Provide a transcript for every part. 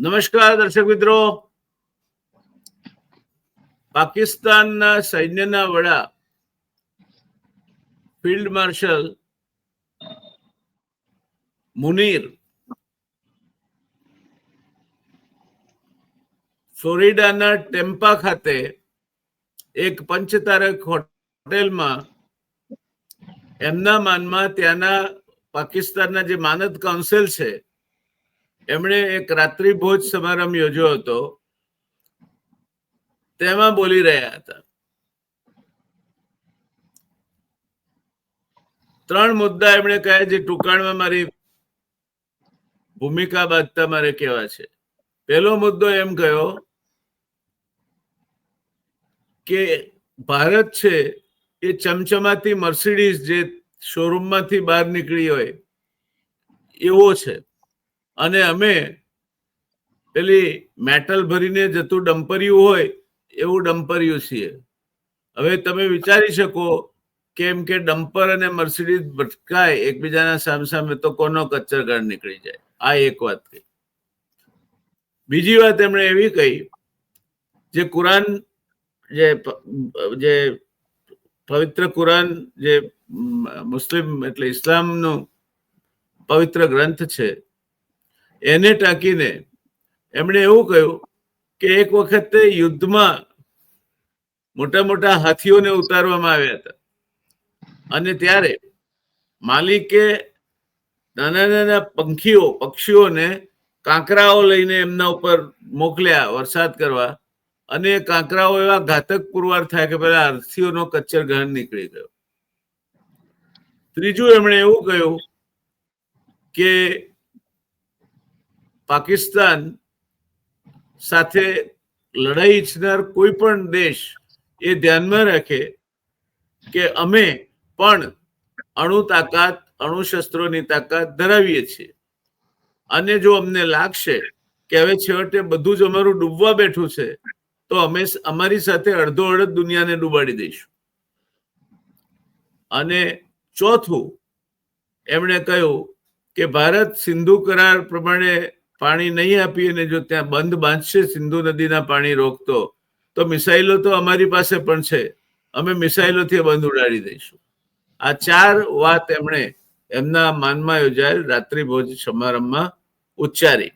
નમસ્કાર દર્શક મિત્રો. પાકિસ્તાનના સૈન્યના વડા ફિલ્ડ માર્શલ મુનીર ફ્લોરિડાના ટેમ્પા ખાતે એક પંચતારક હોટેલમાં એમના માનમાં ત્યાંના પાકિસ્તાનના જે માનદ કાઉન્સિલ છે એમણે એક રાત્રિ ભોજ સમારંભ યોજ્યો હતો. તેમાં બોલી રહ્યા હતા. 3 મુદ્દા એમણે કહ્યા જે ટૂંકાણમાં મારી ભૂમિકા બાંધતા મારે કહેવા છે. પહેલો મુદ્દો એમ કહ્યો કે ભારત છે એ ચમચમાતી મર્સિડીઝ જે શોરૂમમાંથી બહાર નીકળી હોય એવો છે અને અમે પેલી મેટલ ભરીને જતું ડમ્પરિયું હોય એવું ડમ્પરિયું છીએ. હવે તમે વિચારી શકો કેમ કે ડમ્પર અને મર્સિડીઝ ભટકાય એકબીજાના સામસામે તો કોનો કચ્ચરગાળ નીકળી જાય. આ એક વાત કહી. બીજી વાત એમણે એવી કહી જે કુરાન જે પવિત્ર કુરાન જે મુસ્લિમ એટલે ઇસ્લામનું પવિત્ર ગ્રંથ છે એને ટાંકીને એમણે એવું કહ્યું કે એક વખતે યુદ્ધમાં મોટા મોટા હાથીઓને ઉતારવામાં આવ્યા હતા અને ત્યારે માલિકે નાના નાના પક્ષીઓને કાંકરાઓ લઈને એમના ઉપર મોકલ્યા વરસાદ કરવા અને કાંકરાઓ એવા ઘાતક પુરવાર થાય કે પેલા હાથીઓનો કચ્ચર ઘાણ નીકળી ગયો. ત્રીજું એમણે એવું કહ્યું કે પાકિસ્તાન સાથે લડાઈ ઈચ્છનાર કોઈ પણ દેશ એ ધ્યાનમાં રાખે કે અમે પણ અણુ શસ્ત્રોની તાકાત ધરાવીએ છીએ અને જો અમને લાગશે કે હવે છેવટે બધું જ અમારું ડૂબવા બેઠું છે તો અમે અમારી સાથે અડધો અડધ દુનિયાને ડૂબાડી દઈશું. અને ચોથું એમણે કહ્યું કે ભારત સિંધુ કરાર પ્રમાણે પાણી નહીં આપી અને જો ત્યાં બંધ બાંધશે સિંધુ નદીના પાણી રોકતો તો મિસાઇલો તો અમારી પાસે પણ છે, અમે મિસાઇલોથી બંધ ઉડાડી દઈશું. આ 4 વાત એમણે એમના માનમાં યોજાયેલ રાત્રિ ભોજ સમારંભમાં ઉચ્ચારી.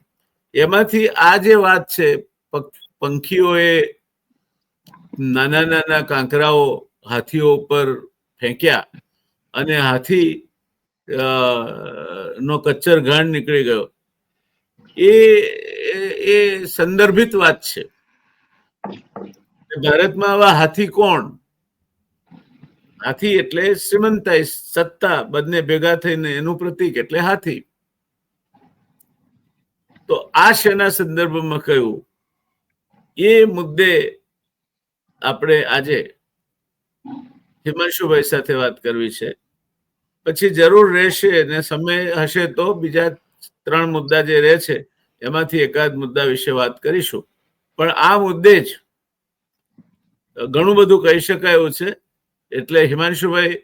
એમાંથી આ જે વાત છે પંખીઓએ નાના નાના કાંકરાઓ હાથીઓ ઉપર ફેંક્યા અને હાથી નો કચ્ચર ઘાણ નીકળી ગયો એ સંદર્ભિત વાત છે. ભારતમાં આવા હાથી કોણ? હાથી એટલે શ્રીમંતાઈ સત્તા બંને ભેગા થઈને એનું પ્રતીક એટલે હાથી. તો આ શેના સંદર્ભમાં કહ્યું એ મુદ્દે આપણે આજે હિમાંશુભાઈ સાથે વાત કરવી છે. પછી જરૂર રહેશે અને સમય હશે તો બીજા 3 મુદ્દા જે રહે છે એમાંથી એકાદ મુદ્દા વિશે વાત કરીશું. પણ આ મુદ્દે જ ઘણું બધું કહી શકાય એવું છે. એટલે હિમાંશુભાઈ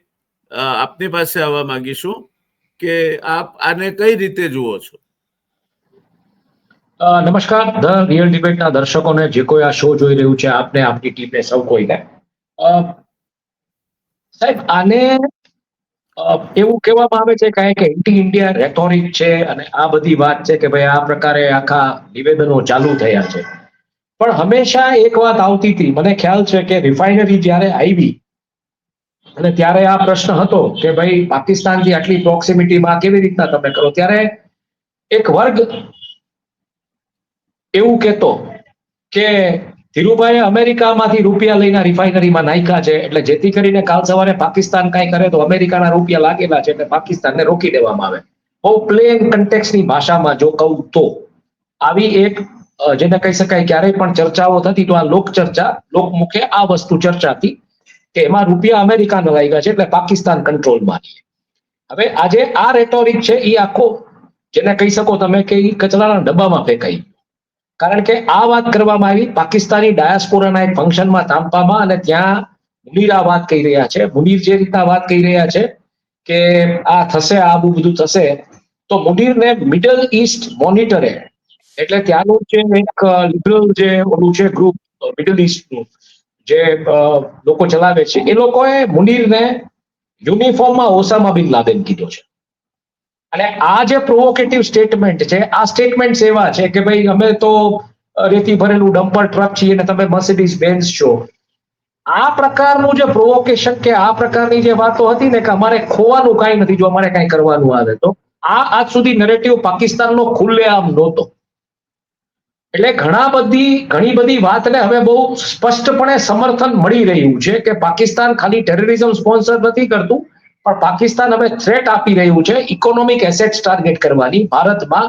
આપની પાસે આવવા માંગીશું કે આપ આને કઈ રીતે જુઓ છો? નમસ્કાર ધ રિયલ ડિબેટના દર્શકોને, જે કોઈ આ શો જોઈ રહ્યું છે, આપને, આપની ટીમને, સૌ કોઈને. સાહેબ, આને એવું કહેવામાં આવે છે કે એન્ટી ઇન્ડિયા રેટોરિક છે અને આ બધી વાત છે કે ભાઈ આ પ્રકારે આખા નિવેદનો ચાલુ થયા છે. પણ હંમેશા એક વાત આવતી હતી, મને ખ્યાલ છે કે રિફાઇનરી જ્યારે આવી અને ત્યારે આ પ્રશ્ન હતો કે ભાઈ પાકિસ્તાનથી આટલી પ્રોક્સિમિટીમાં કેવી રીતના તમે કરો, ત્યારે એક વર્ગ એવું કહેતો કે ધીરુભાઈએ અમેરિકામાંથી રૂપિયા લઈને રિફાઇનરીમાં નાખ્યા છે એટલે જેથી કરીને કાલ સવારે પાકિસ્તાન કાંઈ કરે તો અમેરિકાના રૂપિયા લાગેલા છે એટલે પાકિસ્તાનને રોકી દેવામાં આવે. બહુ પ્લેન કન્ટેક્સની ભાષામાં જો કહું તો આવી એક જેને કહી શકાય ક્યારેય પણ ચર્ચાઓ થતી તો આ લોકચર્ચા, લોકમુખે આ વસ્તુ ચર્ચાતી કે એમાં રૂપિયા અમેરિકાને લાગ્યા છે એટલે પાકિસ્તાન કંટ્રોલમાં છે. હવે આજે આ રેટોરિક છે એ આખો જેને કહી શકો તમે કે એ કચરાના ડબ્બામાં ફેંકાઈ. કારણ કે આ વાત કરવામાં આવી પાકિસ્તાની ડાયાસ્પોરાના એક ફંક્શનમાં તામ્પામાં અને ત્યાં મુનીર આ વાત કહી રહ્યા છે. મુનીર જે રીતના વાત કહી રહ્યા છે કે આ થશે, આ બધું થશે, તો મુનીરને મિડલ ઈસ્ટ મોનિટરે એટલે ત્યાંનું જે એક લિબરલ જે ઓલું છે ગ્રુપ મિડલ ઇસ્ટનું જે લોકો ચલાવે છે, એ લોકોએ મુનીરને યુનિફોર્મમાં ઓસામા બિન લાદેન કીધો છે. અને આ જે પ્રોવોકેટિવ સ્ટેટમેન્ટ છે, આ સ્ટેટમેન્ટ એવા છે કે ભાઈ અમે તો રેતી ભરેલું ડમ્પર ટ્રક છીએ અને તમે મર્સિડીઝ બેન્ઝ છો. આ પ્રકારનું જે પ્રોવોકેશન કે આ પ્રકારની જે વાતો હતી ને કે અમારે ખોવાનું કાંઈ નથી જો અમારે કાંઈ કરવાનું આવે તો, આ આજ સુધી નરેટિવ પાકિસ્તાનનો ખુલ્લેઆમ નહોતો. એટલે ઘણી બધી વાતને હવે બહુ સ્પષ્ટપણે સમર્થન મળી રહ્યું છે કે પાકિસ્તાન ખાલી ટેરરિઝમ સ્પોન્સર નથી કરતું, પણ પાકિસ્તાન હવે થ્રેટ આપી રહ્યું છે ઇકોનોમિક એસેટ્સ ટાર્ગેટ કરવાની ભારતમાં,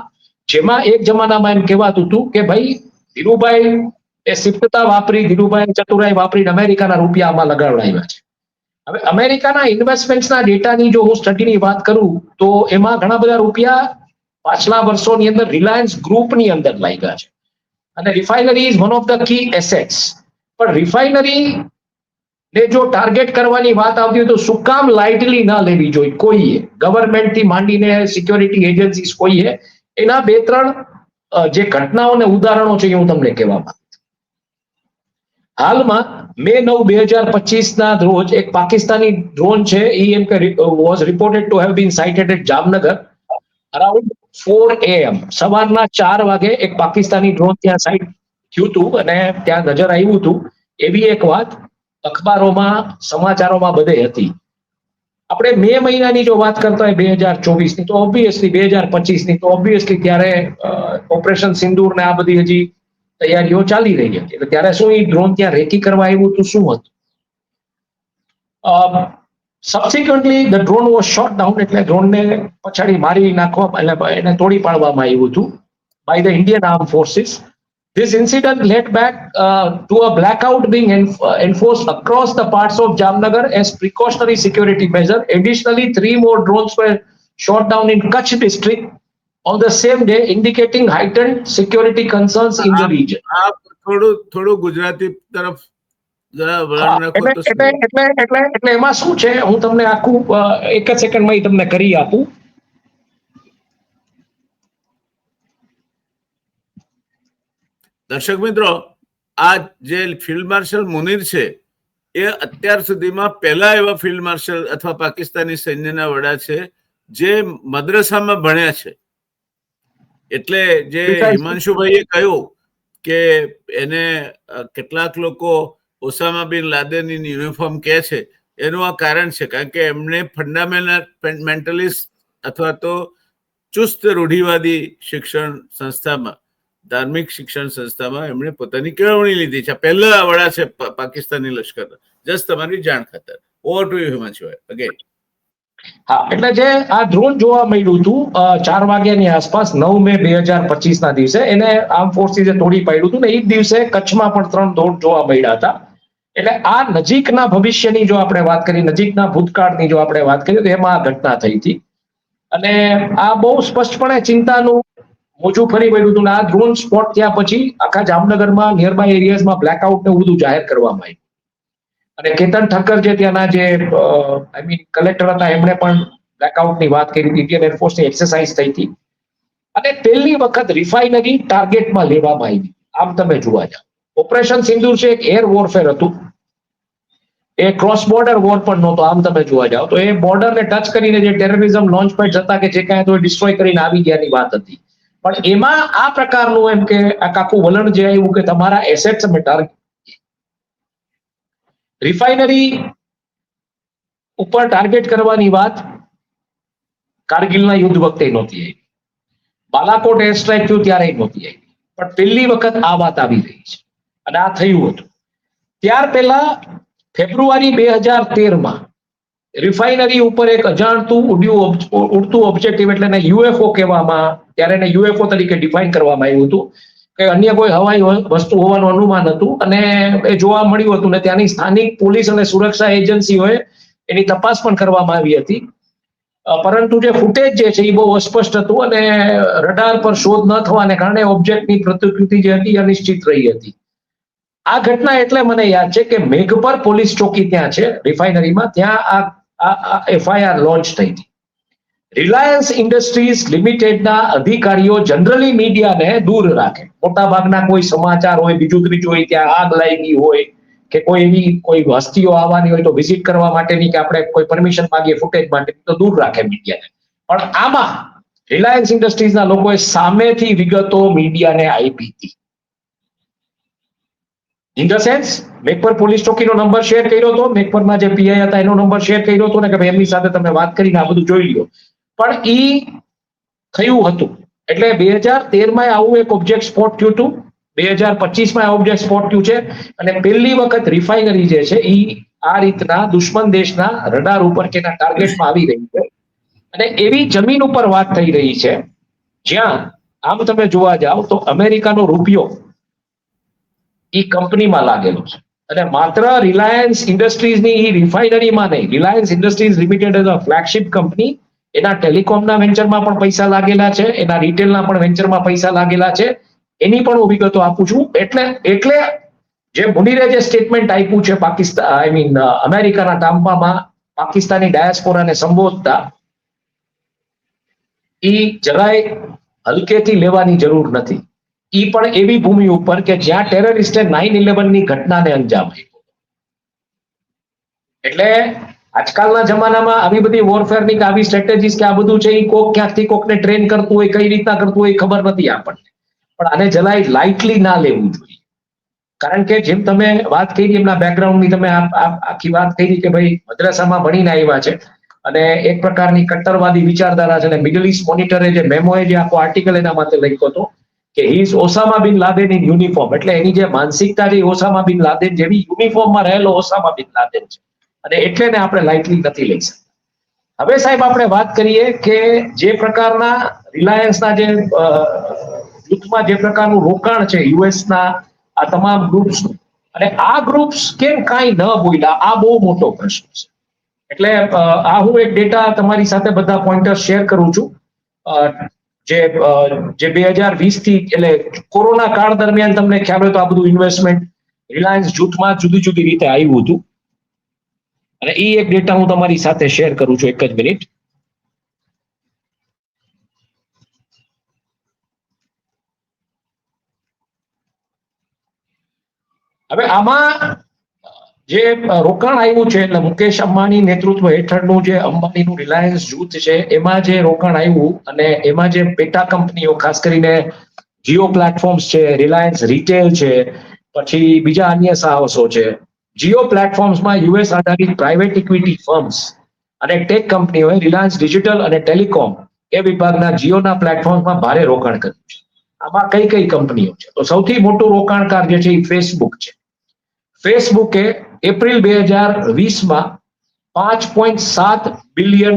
જેમાં એક જમાનામાં એમ કહેવાતું હતું કે ભાઈ ધીરુભાઈ એ સિપ્તતા વાપરી, ધીરુભાઈ ચતુરાઈ વાપરીને અમેરિકાના રૂપિયા આમાં લગાવડાવ્યા છે. હવે અમેરિકાના ઇન્વેસ્ટમેન્ટના ડેટાની જો હું સ્ટડીની વાત કરું તો એમાં ઘણા બધા રૂપિયા પાછલા વર્ષોની અંદર રિલાયન્સ ગ્રુપની અંદર લાગ્યા છે. અને refinery is one of the key assets. પણ રિફાઇનરી ને જો ટાર્ગેટ કરવાની વાત આવતી હોય તો શું કામ લાઇટલી ના લેવી જોઈએ કોઈએ, ગવર્મેન્ટથી માંડીને સિક્યોરિટી એજન્સીસ કોઈએ એના 2-3 જે ઘટનાઓને ઉદાહરણો છે એ હું તમને કહેવા માંગુ છું. હાલમાં મે 9, 2025 ના રોજ એક પાકિસ્તાની ડ્રોન છે એ એમ કે was reported to have been sighted at Jamnagar around 4 AM, સવારના 4 વાગે એક પાકિસ્તાની ડ્રોન ત્યાં સાઇટ થયું હતું અને ત્યાં નજર આવ્યું હતું. એવી એક વાત અખબારોમાં, સમાચારોમાં બધે હતી. આપણે મે મહિનાની જો વાત કરતા હોય 2024ની, તો ઓબ્વિયસલી 2025ની તો ઓબ્વિયસલી ત્યારે ઓપરેશન સિંદૂર ને આ બધી હજી તૈયારીઓ ચાલી રહી હતી. એટલે ત્યારે શું એ ડ્રોન ત્યાં રેકી કરવા આવ્યું હતું, શું હતું? Subsequently the drone was shot down, એટલે ડ્રોનને પછાડી મારી નાખવા, એટલે એને તોડી પાડવામાં આવ્યું હતું by the Indian arm forces. This incident led back to a blackout being enforced across the parts of Jamnagar as precautionary security measure. Additionally, 3 more drones were shot down in Kutch district on the same day, indicating heightened security concerns in the region. થોડું ગુજરાતી તરફ જરા વલણ હા, નાખો તો શું? એટલે એમાં શું છે, હું તમને આખું એક જ સેકન્ડમાં તમને કરી આપું. દર્શક મિત્રો, આ જે ફિલ્ડ માર્શલ મુનીર છે એ અત્યાર સુધીમાં પહેલા એવા ફિલ્ડ માર્શલ અથવા પાકિસ્તાની સૈન્યના વડા છે જે મદ્રસામાં ભણ્યા છે. એટલે જે હિમાંશુભાઈએ કહ્યું કે એને કેટલાક લોકો ઓસામા બિન લાદેનની યુનિફોર્મ કહે છે, એનું આ કારણ છે કારણ કે એમને ફંડામેન્ટલિસ્ટ અથવા તો ચુસ્ત રૂઢિવાદી શિક્ષણ સંસ્થામાં, ધાર્મિક શિક્ષણ સંસ્થામાં એમણે પોતાની કેળવણી લીધી છે. પહેલા વડા છે પાકિસ્તાની લશ્કરના. જસ્ટ તમારી જાણ ખાતર. Over to you Himanshubhai again. હા, એટલે જે આ ડ્રોન જોવા મળ્યું હતું 4 વાગ્યાની આસપાસ 9 મે 2025ના દિવસે, એને આર્મ ફોર્સિસે તોડી પાડ્યું હતું ને એ જ દિવસે કચ્છમાં પણ 3 ડ્રોન જોવા મળ્યા હતા. એટલે આ નજીકના ભવિષ્યની જો આપણે વાત કરીએ, નજીકના ભૂતકાળની જો આપણે વાત કરીએ તો એમાં આ ઘટના થઈ હતી. અને આ બહુ સ્પષ્ટપણે ચિંતાનું મોજું ફરી વળ્યું હતું. આ ડ્રોન સ્પોટ થયા પછી આખા જામનગરમાં નિયરબાય એરિયાઝમાં બ્લેકઆઉટ ને બધું જાહેર કરવામાં આવ્યું. અને કેતન ઠક્કર જે ત્યાંના જે કલેક્ટર હતા એમણે પણ બ્લેકઆઉટની વાત કરી હતી. ઇન્ડિયન એરફોર્સની એક્સરસાઇઝ થઈ હતી અને પહેલી વખત રિફાઇનરી ટાર્ગેટમાં લેવામાં આવી. આમ તમે જોવા જાઓ, ઓપરેશન સિંદૂર છે એક એર વોરફેર હતું, એ ક્રોસ બોર્ડર વોર પણ નહોતો. આમ તમે જોવા જાઓ તો એ બોર્ડરને ટચ કરીને જે ટેરરિઝમ લોન્ચ પેડ હતા કે જે કાંઈ તો ડિસ્ટ્રોય કરીને આવી ગયાની વાત હતી. પણ એમાં આ પ્રકારનું એમ કે આખું વલણ જે આવ્યું કે તમારા એસેટ્સ અમે ટાર્ગેટ, રિફાઇનરી ઉપર ટાર્ગેટ કરવાની વાત કારગિલના યુદ્ધ વખતે નહોતી આવી, બાલાકોટ એર સ્ટ્રાઇક થયું ત્યારે નહોતી આવી, પણ પહેલી વખત આ વાત આવી રહી છે અને આ થયું હતું. ત્યાર પહેલા ફેબ્રુઆરી 2013માં રિફાઇનરી ઉપર એક અજાણતું ઉડતું ઓબ્જેક્ટિવ, એટલે એને યુએફઓ કહેવામાં, ત્યારે એને યુએફઓ તરીકે ડિફાઇન કરવામાં આવ્યું હતું કે અન્ય કોઈ હવાઈ વસ્તુ હોવાનું અનુમાન હતું અને એ જોવા મળ્યું હતું ને ત્યાંની સ્થાનિક પોલીસ અને સુરક્ષા એજન્સીઓએ એની તપાસ પણ કરવામાં આવી હતી. પરંતુ જે ફૂટેજ જે છે એ બહુ અસ્પષ્ટ હતું અને રડાર પર શોધ ન થવાને કારણે ઓબ્જેક્ટની પ્રતિકૃતિ જે હતી અનિશ્ચિત રહી હતી. આ ઘટના એટલે મને યાદ છે કે મેઘપર પોલીસ ચોકી ત્યાં છે રિફાઇનરીમાં, ત્યાં આ એફઆઈઆર લોન્ચ થઈ હતી. રિલાયન્સ ઇન્ડસ્ટ્રીઝ લિમિટેડના અધિકારીઓ જનરલી મીડિયાને દૂર રાખે. મોટા ભાગના કોઈ સમાચાર હોય, બીજું ત્રીજું હોય, ત્યાં આગ લાગી હોય કે કોઈ એવી કોઈ હસ્તીઓ આવવાની હોય તો વિઝિટ કરવા માટેની કે આપણે કોઈ પરમિશન માંગીએ ફૂટેજ માટે તો દૂર રાખે મીડિયાને. પણ આમાં રિલાયન્સ ઇન્ડસ્ટ્રીઝના લોકોએ સામેથી વિગતો મીડિયાને આપી હતી. In the sense Meghpar police ચોકીનો નંબર શેર કર્યો હતો, મેઘપરના જે પીઆઈ હતા એનો નંબર શેર કર્યો હતો ને કે ભાઈ એમની સાથે તમે વાત કરીને આ બધું જોઈ લો. પણ ઈ થયું હતું એટલે 2013માં આવું એક ઓબ્જેક્ટ સ્પોટ થયું હતું, 2025માં ઓબ્જેક્ટ સ્પોટ થયું છે અને પહેલી વખત રિફાઇનરી જે છે ઈ આ રીતના દુશ્મન દેશના રડાર ઉપર કે ટાર્ગેટમાં આવી રહી છે. અને એવી જમીન ઉપર વાત થઈ રહી છે જ્યાં આમ તમે જોવા જાઓ તો અમેરિકાનો રૂપિયો ઈ કંપનીમાં લાગેલો છે અને માત્ર રિલાયન્સ ઇન્ડસ્ટ્રીઝની ઈ રિફાઇનરીમાં નહીં, Reliance industries limited as a flagship company, એના ટેલિકોમના વેન્ચરમાં પણ પૈસા લાગેલા છે, એના રિટેલના પણ વેન્ચરમાં પૈસા લાગેલા છે. એની પણ હું વિગતો આપું છું. એટલે જે મુનીરે જે સ્ટેટમેન્ટ આપ્યું છે પાકિસ્તાન અમેરિકાના ટામ્પામાં પાકિસ્તાની ડાયસ્પોરાને સંબોધતા, ઈ જરાય હલકેથી લેવાની જરૂર નથી. ઈ પણ એવી ભૂમિ ઉપર કે જ્યાં ટેરરિસ્ટે 9/11 ની ઘટનાને અંજામ આપ્યો. એટલે આજકાલના જમાનામાં આવી બધી વોરફેરની કે આવી સ્ટ્રેટેજીસ કે આ બધું છે એ કોક ક્યાંકથી કોકને ટ્રેન કરતું હોય, કઈ રીતના કરતું હોય ખબર નથી આપણને. પણ આને જરાય લાઇટલી ના લેવું જોઈએ. કારણ કે જેમ તમે વાત કરી એમના બેકગ્રાઉન્ડની, તમે આખી વાત કરી કે ભાઈ મદ્રાસામાં ભણીને આવ્યા છે અને એક પ્રકારની કટ્ટરવાદી વિચારધારા છે. અને મિડલ ઇસ્ટ મોનિટરે જે મેમોએ જે આખો આર્ટિકલ એના માટે લખ્યો હતો કે હી ઇઝ ઓસામા બિન લાદેન ઇન યુનિફોર્મ, એટલે એની જે માનસિકતા છે ઓસામા બિન લાદેન જેવી યુનિફોર્મમાં રહેલો ઓસામા બિન લાદેન છે અને એટલે ને આપણે લાઇટલી નથી લઈ શકતા. હવે સાહેબ આપણે વાત કરીએ કે જે પ્રકારના રિલાયન્સના જે જૂથમાં જે પ્રકારનું રોકાણ છે યુએસના આ તમામ ગ્રુપ્સ, અને આ ગ્રુપ્સ કેમ કાંઈ ન બોલ્યા, આ બહુ મોટો પ્રશ્ન છે. એટલે આ હું એક ડેટા તમારી સાથે બધા પોઈન્ટર શેર કરું છું. જે 2020 થી એટલે કોરોના કાળ દરમિયાન તમને ખ્યાલ હોય તો આ બધું ઇન્વેસ્ટમેન્ટ રિલાયન્સ જૂથમાં જુદી જુદી રીતે આવ્યું હતું અને એ એક ડેટા હું તમારી સાથે શેર કરું છું. એક જ મિનિટ. હવે આમાં જે રોકાણ આવ્યું છે એટલે મુકેશ અંબાણી નેતૃત્વ હેઠળનું જે અંબાણીનું રિલાયન્સ જૂથ છે એમાં જે રોકાણ આવ્યું અને એમાં જે પેટા કંપનીઓ ખાસ કરીને જીઓ પ્લેટફોર્મ્સ છે, રિલાયન્સ રિટેલ છે, પછી બીજા અન્ય સાહસો છે. જીઓ પ્લેટફોર્મ્સમાં યુએસ આધારિત પ્રાઇવેટ ઇક્વિટી ફર્મ્સ અને ટેક કંપનીઓએ રિલાયન્સ ડિજિટલ અને ટેલિકોમ એ વિભાગના જીઓના પ્લેટફોર્મમાં ભારે રોકાણ કર્યું છે. આમાં કઈ કઈ કંપનીઓ છે? તો સૌથી મોટું રોકાણકાર જે છે એ ફેસબુક છે. ફેસબુકે એપ્રિલ 2020માં $5.7 બિલિયન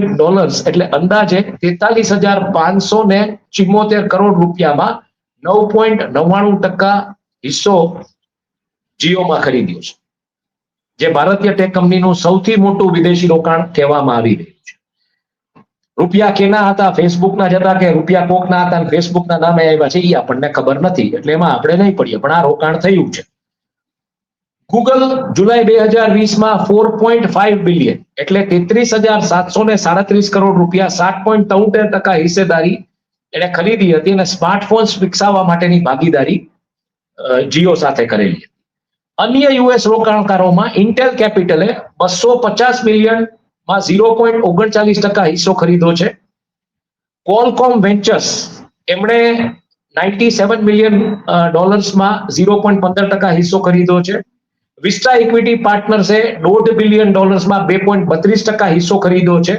એટલે અંદાજે 43,574 કરોડ રૂપિયામાં 9.99% હિસ્સો જીઓમાં ખરીદ્યો છે, જે ભારતીય ટેક કંપનીનું સૌથી મોટું વિદેશી રોકાણ કહેવામાં આવી રહ્યું છે. રૂપિયા કેના હતા, ફેસબુકના જ હતા કે રૂપિયા કોકના હતા અને ફેસબુકના નામે આવ્યા છે એ આપણને ખબર નથી, એટલે એમાં આપણે નહીં પડીએ, પણ આ રોકાણ થયું છે. ગૂગલ જુલાઈ 2020માં 4.5 બિલિયન એટલે 33,737 કરોડ રૂપિયા 7.73% હિસ્સેદારી એને ખરીદી હતી અને સ્માર્ટફોન્સ વિકસાવવા માટેની ભાગીદારી જીઓ સાથે કરેલી હતી. અન્ય યુએસ રોકાણકારોમાં ઇન્ટેલ કેપિટલે 250 મિલિયનમાં 0.39% હિસ્સો ખરીદ્યો છે. કોલકોમ વેન્ચર્સ એમણે $97 મિલિયન 0.15% હિસ્સો ખરીદ્યો છે. વિસ્ટા ઇક્વિટી પાર્ટનર્સે $1.5 બિલિયન 2.32% હિસ્સો ખરીદ્યો છે.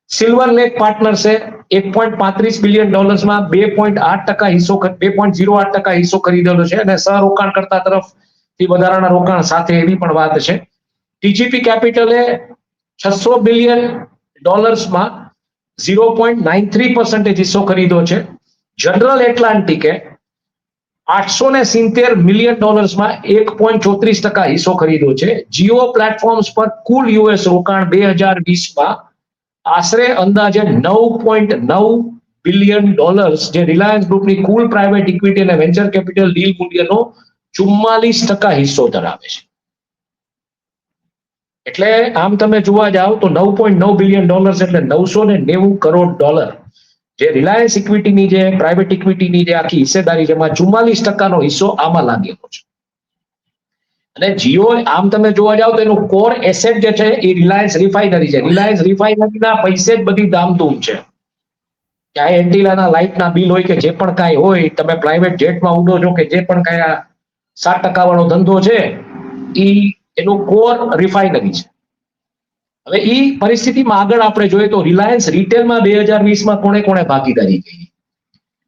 સિલ્વર લેક પાર્ટનર્સે $1.35 બિલિયન 2.08% હિસ્સો 2.08% હિસ્સો ખરીદેલો છે અને સહરોકાણકર્તા તરફથી વધારાના રોકાણ સાથે એવી પણ વાત છે. ટીજીપી કેપિટલે $600 બિલિયન 0.93% હિસ્સો ખરીદ્યો છે. જનરલ એટલાન્ટિકે $870 મિલિયન 1.34% હિસ્સો ખરીદ્યો છે. જીઓ પ્લેટફોર્મ્સ પર કુલ યુએસ રોકાણ 2020માં આશરે અંદાજે $9.9 બિલિયન, જે રિલાયન્સ ગ્રુપની કુલ પ્રાઇવેટ ઇક્વિટી અને વેન્ચર કેપિટલ ડીલ મૂલ્યનો 44% હિસ્સો ધરાવે છે. એટલે આમ તમે જોવા જાઓ તો $9.9 બિલિયન એટલે $990 કરોડ, જે રિલાયન્સ ઇક્વિટીની જે પ્રાઇવેટ ઇક્વિટીની જે આખી હિસ્સેદારી છે એમાં 44% હિસ્સો આમાં લાગેલો છે. અને જીઓ આમ તમે જોવા જાઓ તો એનું કોર એસેટ જે છે એ રિલાયન્સ રિફાઇનરી છે. રિલાયન્સ રિફાઇનરીના પૈસે જ બધી ધામધૂમ છે. ચાહે એન્ટિલાના લાઇટના બિલ હોય કે જે પણ કાંઈ હોય, તમે પ્રાઇવેટ જેટમાં ઉડો છો કે જે પણ કાંઈ આ 7% વાળો ધંધો છે એ એનું કોર રિફાઇનરી છે. હવે એ પરિસ્થિતિમાં આગળ આપણે જોઈએ તો રિલાયન્સ રિટેલમાં 2020માં કોણે ભાગીદારી કરી?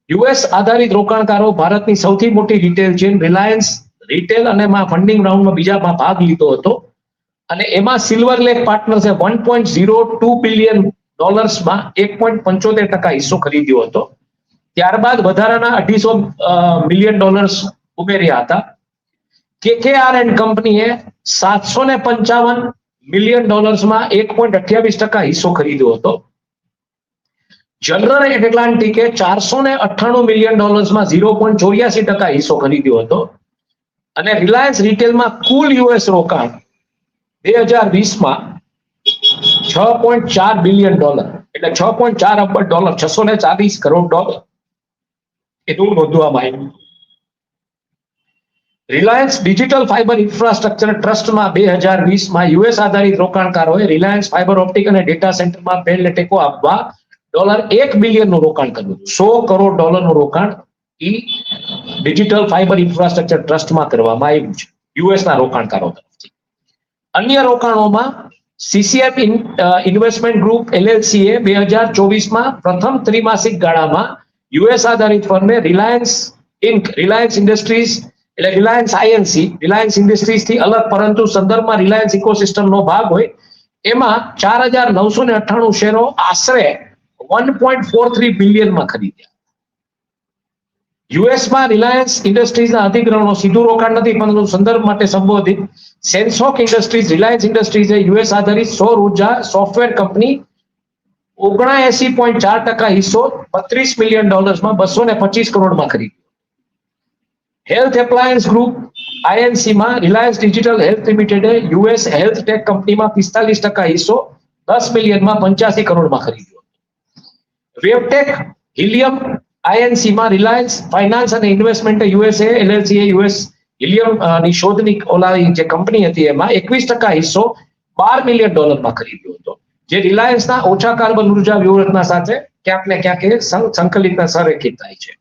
યુએસ આધારિત રોકાણકારો ભારતની સૌથી મોટી રિટેલ ચેઇન રિલાયન્સ રિટેલ અને ફંડિંગ રાઉન્ડમાં બીજામાં ભાગ લીધો હતો. અને એમાં સિલ્વર લેક પાર્ટનર્સે $1.02 બિલિયન માં 1.75% હિસ્સો ખરીદ્યો હતો. ત્યારબાદ વધારાના $250 મિલિયન ઉમેર્યા હતા. KKR એન્ડ કંપનીએ $755 મિલિયન માં 1.28% હિસ્સો ખરીદ્યો હતો. જનરલ એટલાન્ટિકે $498 મિલિયન માં 0.84% હિસ્સો ખરીદ્યો હતો. અને રિલાયન્સ રિટેલમાં કુલ યુએસ રોકાણ 2020માં $6.4 બિલિયન એટલે $6.4 અબજ, $640 કરોડ એટલું નોંધવામાં આવ્યું. રિલાયન્સ ડિજિટલ ફાઇબર ઇન્ફ્રાસ્ટ્રક્ચર ટ્રસ્ટમાં 2020માં યુએસ આધારિત રોકાણકારોએ રિલાયન્સ ફાઇબર ઓપ્ટિક અને ડેટા સેન્ટરમાં પહેલને ટેકો આપવા $1 બિલિયનનું રોકાણ કર્યું. $100 કરોડ રોકાણ ડિજિટલ ફાઇબર ઇન્ફ્રાસ્ટ્રક્ચર ટ્રસ્ટમાં કરવામાં આવ્યું છે યુએસના રોકાણકારો તરફથી. અન્ય રોકાણોમાં સીસીએમ ઇન્વેસ્ટમેન્ટ ગ્રુપ એલએલસીએ 2024માં પ્રથમ ત્રિમાસિક ગાળામાં યુએસ આધારિત ફર્મે રિલાયન્સ ઇન્ડસ્ટ્રીઝ એટલે રિલાયન્સ આઈએનસી, રિલાયન્સ ઇન્ડસ્ટ્રીઝથી અલગ પરંતુ સંદર્ભમાં રિલાયન્સ ઇકોસિસ્ટમનો ભાગ હોય એમાં 4,998 શેરો આશરે $1.43 બિલિયનમાં ખરીદ્યા. યુએસમાં રિલાયન્સ ઇન્ડસ્ટ્રીઝના અધિગ્રહણો સીધું રોકાણ નથી પરંતુ સંદર્ભ માટે સંબોધિત સેન્સોક ઇન્ડસ્ટ્રીઝ રિલાયન્સ ઇન્ડસ્ટ્રીઝે યુએસ આધારિત સૌર ઉર્જા સોફ્ટવેર કંપની 79.4% હિસ્સો $32 મિલિયન માં 225 કરોડમાં ખરીદ્યો. હેલ્થ એપ્લાયન્સ ગ્રુપ આઈએનસીમાં રિલાયન્સ ડિજિટલ હેલ્થ લિમિટેડે યુએસ હેલ્થ ટેક કંપનીમાં 45% હિસ્સો $10 મિલિયનમાં 85 કરોડમાં ખરીદ્યો. વેવટેક હિલિયમ આઈએનસીમાં રિલાયન્સ ફાઇનાન્સ અને ઇન્વેસ્ટમેન્ટ યુએસએ એલએલસીએ યુએસ હિલિયમ ની શોધની ઓલાવી જે કંપની હતી એમાં 21% હિસ્સો $12 મિલિયન માં ખરીદ્યો હતો, જે રિલાયન્સના ઓછા કાર્બન ઉર્જા વ્યૂહરચના સાથે ક્યાંક ને ક્યાંક સંકલિત સંરેખિત થાય છે.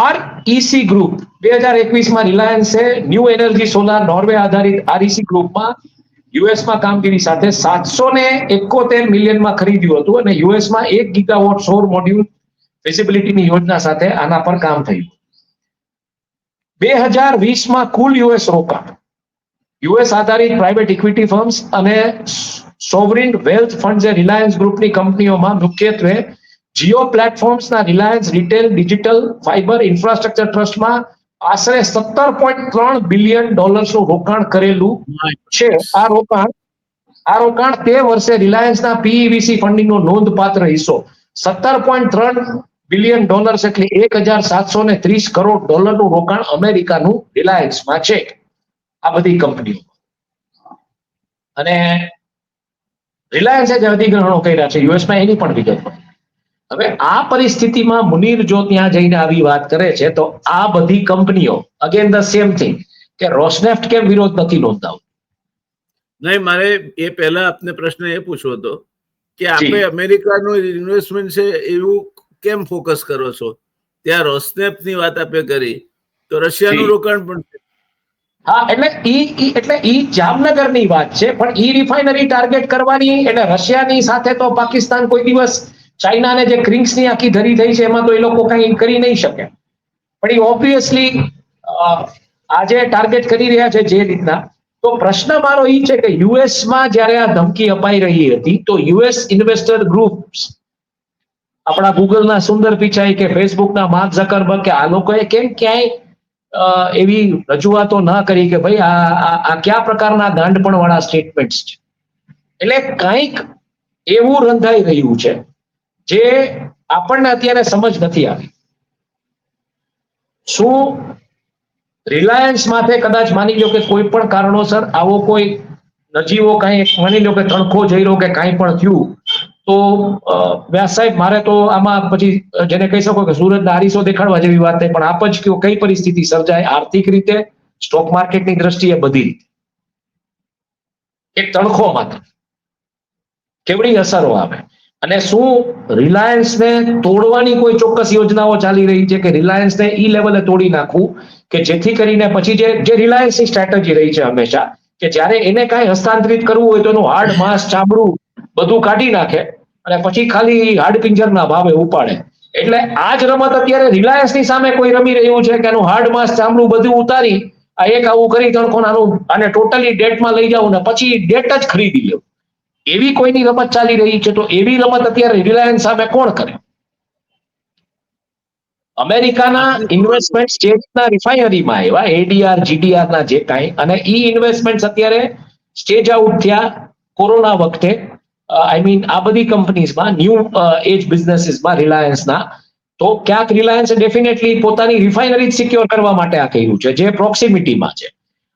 આરઈસી ગ્રુપ 2021માં રિલાયન્સે ન્યૂ એનર્જી સોલાર નોર્વે આધારિત આરઈસી ગ્રુપમાં યુએસમાં કામગીરી સાથે $771 મિલિયનમાં ખરીદ્યું હતું અને યુએસમાં 1 ગીગાવોટ સૌર મોડ્યુલ ફિઝિબિલિટીની યોજના સાથે આના પર કામ થયું. 2020માં કુલ યુએસ રોકાણ યુએસ આધારિત પ્રાઇવેટ ઇક્વિટી ફર્મ્સ અને સોવરિન વેલ્થ ફંડ્સે રિલાયન્સ ગ્રુપની કંપનીઓમાં મુખ્યત્વે જીઓ પ્લેટફોર્મ્સના Reliance Retail Digital Fibre Infrastructure ટ્રસ્ટમાં આશરે $17.3 બિલિયન નું રોકાણ કરેલું છે. આ રોકાણ તે વર્ષે રિલાયન્સના પીઈવીસી ફંડિંગનો નોંધપાત્ર હિસ્સો $17.3 બિલિયન એટલે $1,730 કરોડ નું રોકાણ અમેરિકાનું રિલાયન્સમાં છે. આ બધી કંપનીઓ અને રિલાયન્સે જે અધિગ્રહણો કર્યા છે યુએસમાં એની પણ વિગત. હવે આ પરિસ્થિતિમાં મુનીર જો ત્યાં જઈને આવી વાત કરે છે તો આ બધી કંપનીઓ અગેન ધ સેમ થિંગ કે રોસનેફ્ટ કેમ વિરોધ નથી નોંધાવતો? નહીં, મારે એ પહેલા આપને પ્રશ્ન એ પૂછવો હતો કે આપણે અમેરિકાનું ઇન્વેસ્ટમેન્ટ છે એવું કેમ ફોકસ કરો છો? ત્યાં રોસનેફ્ટની વાત આપણે કરી તો રશિયાનું રોકાણ પણ છે. હા, એટલે ઈ જામનગરની વાત છે પણ ઈ રિફાઇનરી ટાર્ગેટ કરવાની એટલે રશિયાની સાથે તો પાકિસ્તાન કોઈ દિવસ ચાઇનાને જે ક્રિંગ્સની આખી ધરી થઈ છે એમાં તો એ લોકો કંઈ કરી નહીં શકે. પણ એ ઓબ્વિયસલી આજે ટાર્ગેટ કરી રહ્યા છે જે રીતના. તો પ્રશ્ન મારો એ છે કે યુએસમાં જ્યારે આ ધમકી અપાઈ રહી હતી તો યુએસ ઇન્વેસ્ટર ગ્રુપ્સ આપણા ગૂગલના સુંદર પિચાઈ કે ફેસબુકના માર્ક ઝકરબર્ગ કે આ લોકોએ કેમ ક્યાંય એવી રજૂઆતો ના કરી કે ભાઈ આ કયા પ્રકારના ગાંડપણ વાળા સ્ટેટમેન્ટ્સ છે? એટલે કંઈક એવું રંધાઈ રહ્યું છે જે આપણને અત્યારે સમજ નથી આવી. શું રિલાયન્સ માથે કદાચ માની લો કે કોઈ પણ કારણોસર આવો કોઈ નજીવો કાંઈ માની લો કે તણખો જઈ રહ્યો કે કાંઈ પણ થયું તો વ્યાસ સાહેબ મારે તો આમાં પછી જેને કહી શકો કે સુરતના આરીસો દેખાડવા જેવી વાત થાય, પણ આપ જ કયો કઈ પરિસ્થિતિ સર્જાય આર્થિક રીતે, સ્ટોક માર્કેટની દ્રષ્ટિએ, બધી રીતે એક તણખો માત્ર કેવડી અસરો આવે, અને શું રિલાયન્સને તોડવાની કોઈ ચોક્કસ યોજનાઓ ચાલી રહી છે કે રિલાયન્સને ઈ લેવલે તોડી નાખવું કે જેથી કરીને પછી જે રિલાયન્સની સ્ટ્રેટેજી રહી છે હંમેશા કે જ્યારે એને કાંઈ હસ્તાંતરિત કરવું હોય તો એનું હાડ માંસ ચામડું બધું કાઢી નાખે અને પછી ખાલી હાડપિંજરના ભાવે ઉપાડે. એટલે આ જ રમત અત્યારે રિલાયન્સની સામે કોઈ રમી રહ્યું છે કે એનું હાડ માંસ ચામડું બધું ઉતારી આ એક આવું કરી તણખોનાનું આને ટોટલી ડેટમાં લઈ જાઉં ને પછી ડેટ જ ખરીદી લેવું, એવી કોઈની રમત ચાલી રહી છે. તો એવી રમત અત્યારે રિલાયન્સ સામે કોણ કરે? અમેરિકાના ઇન્વેસ્ટમેન્ટ સ્ટેજના રિફાઇનરીમાં આવ્યા એડીઆર જીડીઆર ના જે કાંઈ, અને ઈ ઇન્વેસ્ટમેન્ટ અત્યારે સ્ટેજ આઉટ થયા કોરોના વખતે. આઈ મીન આ બધી કંપનીઝમાં ન્યૂ એજ બિઝનેસીસમાં રિલાયન્સના, તો ક્યાંક રિલાયન્સે ડેફિનેટલી પોતાની રિફાઇનરી સિક્યોર કરવા માટે આ કર્યું છે જે પ્રોક્સિમિટીમાં છે.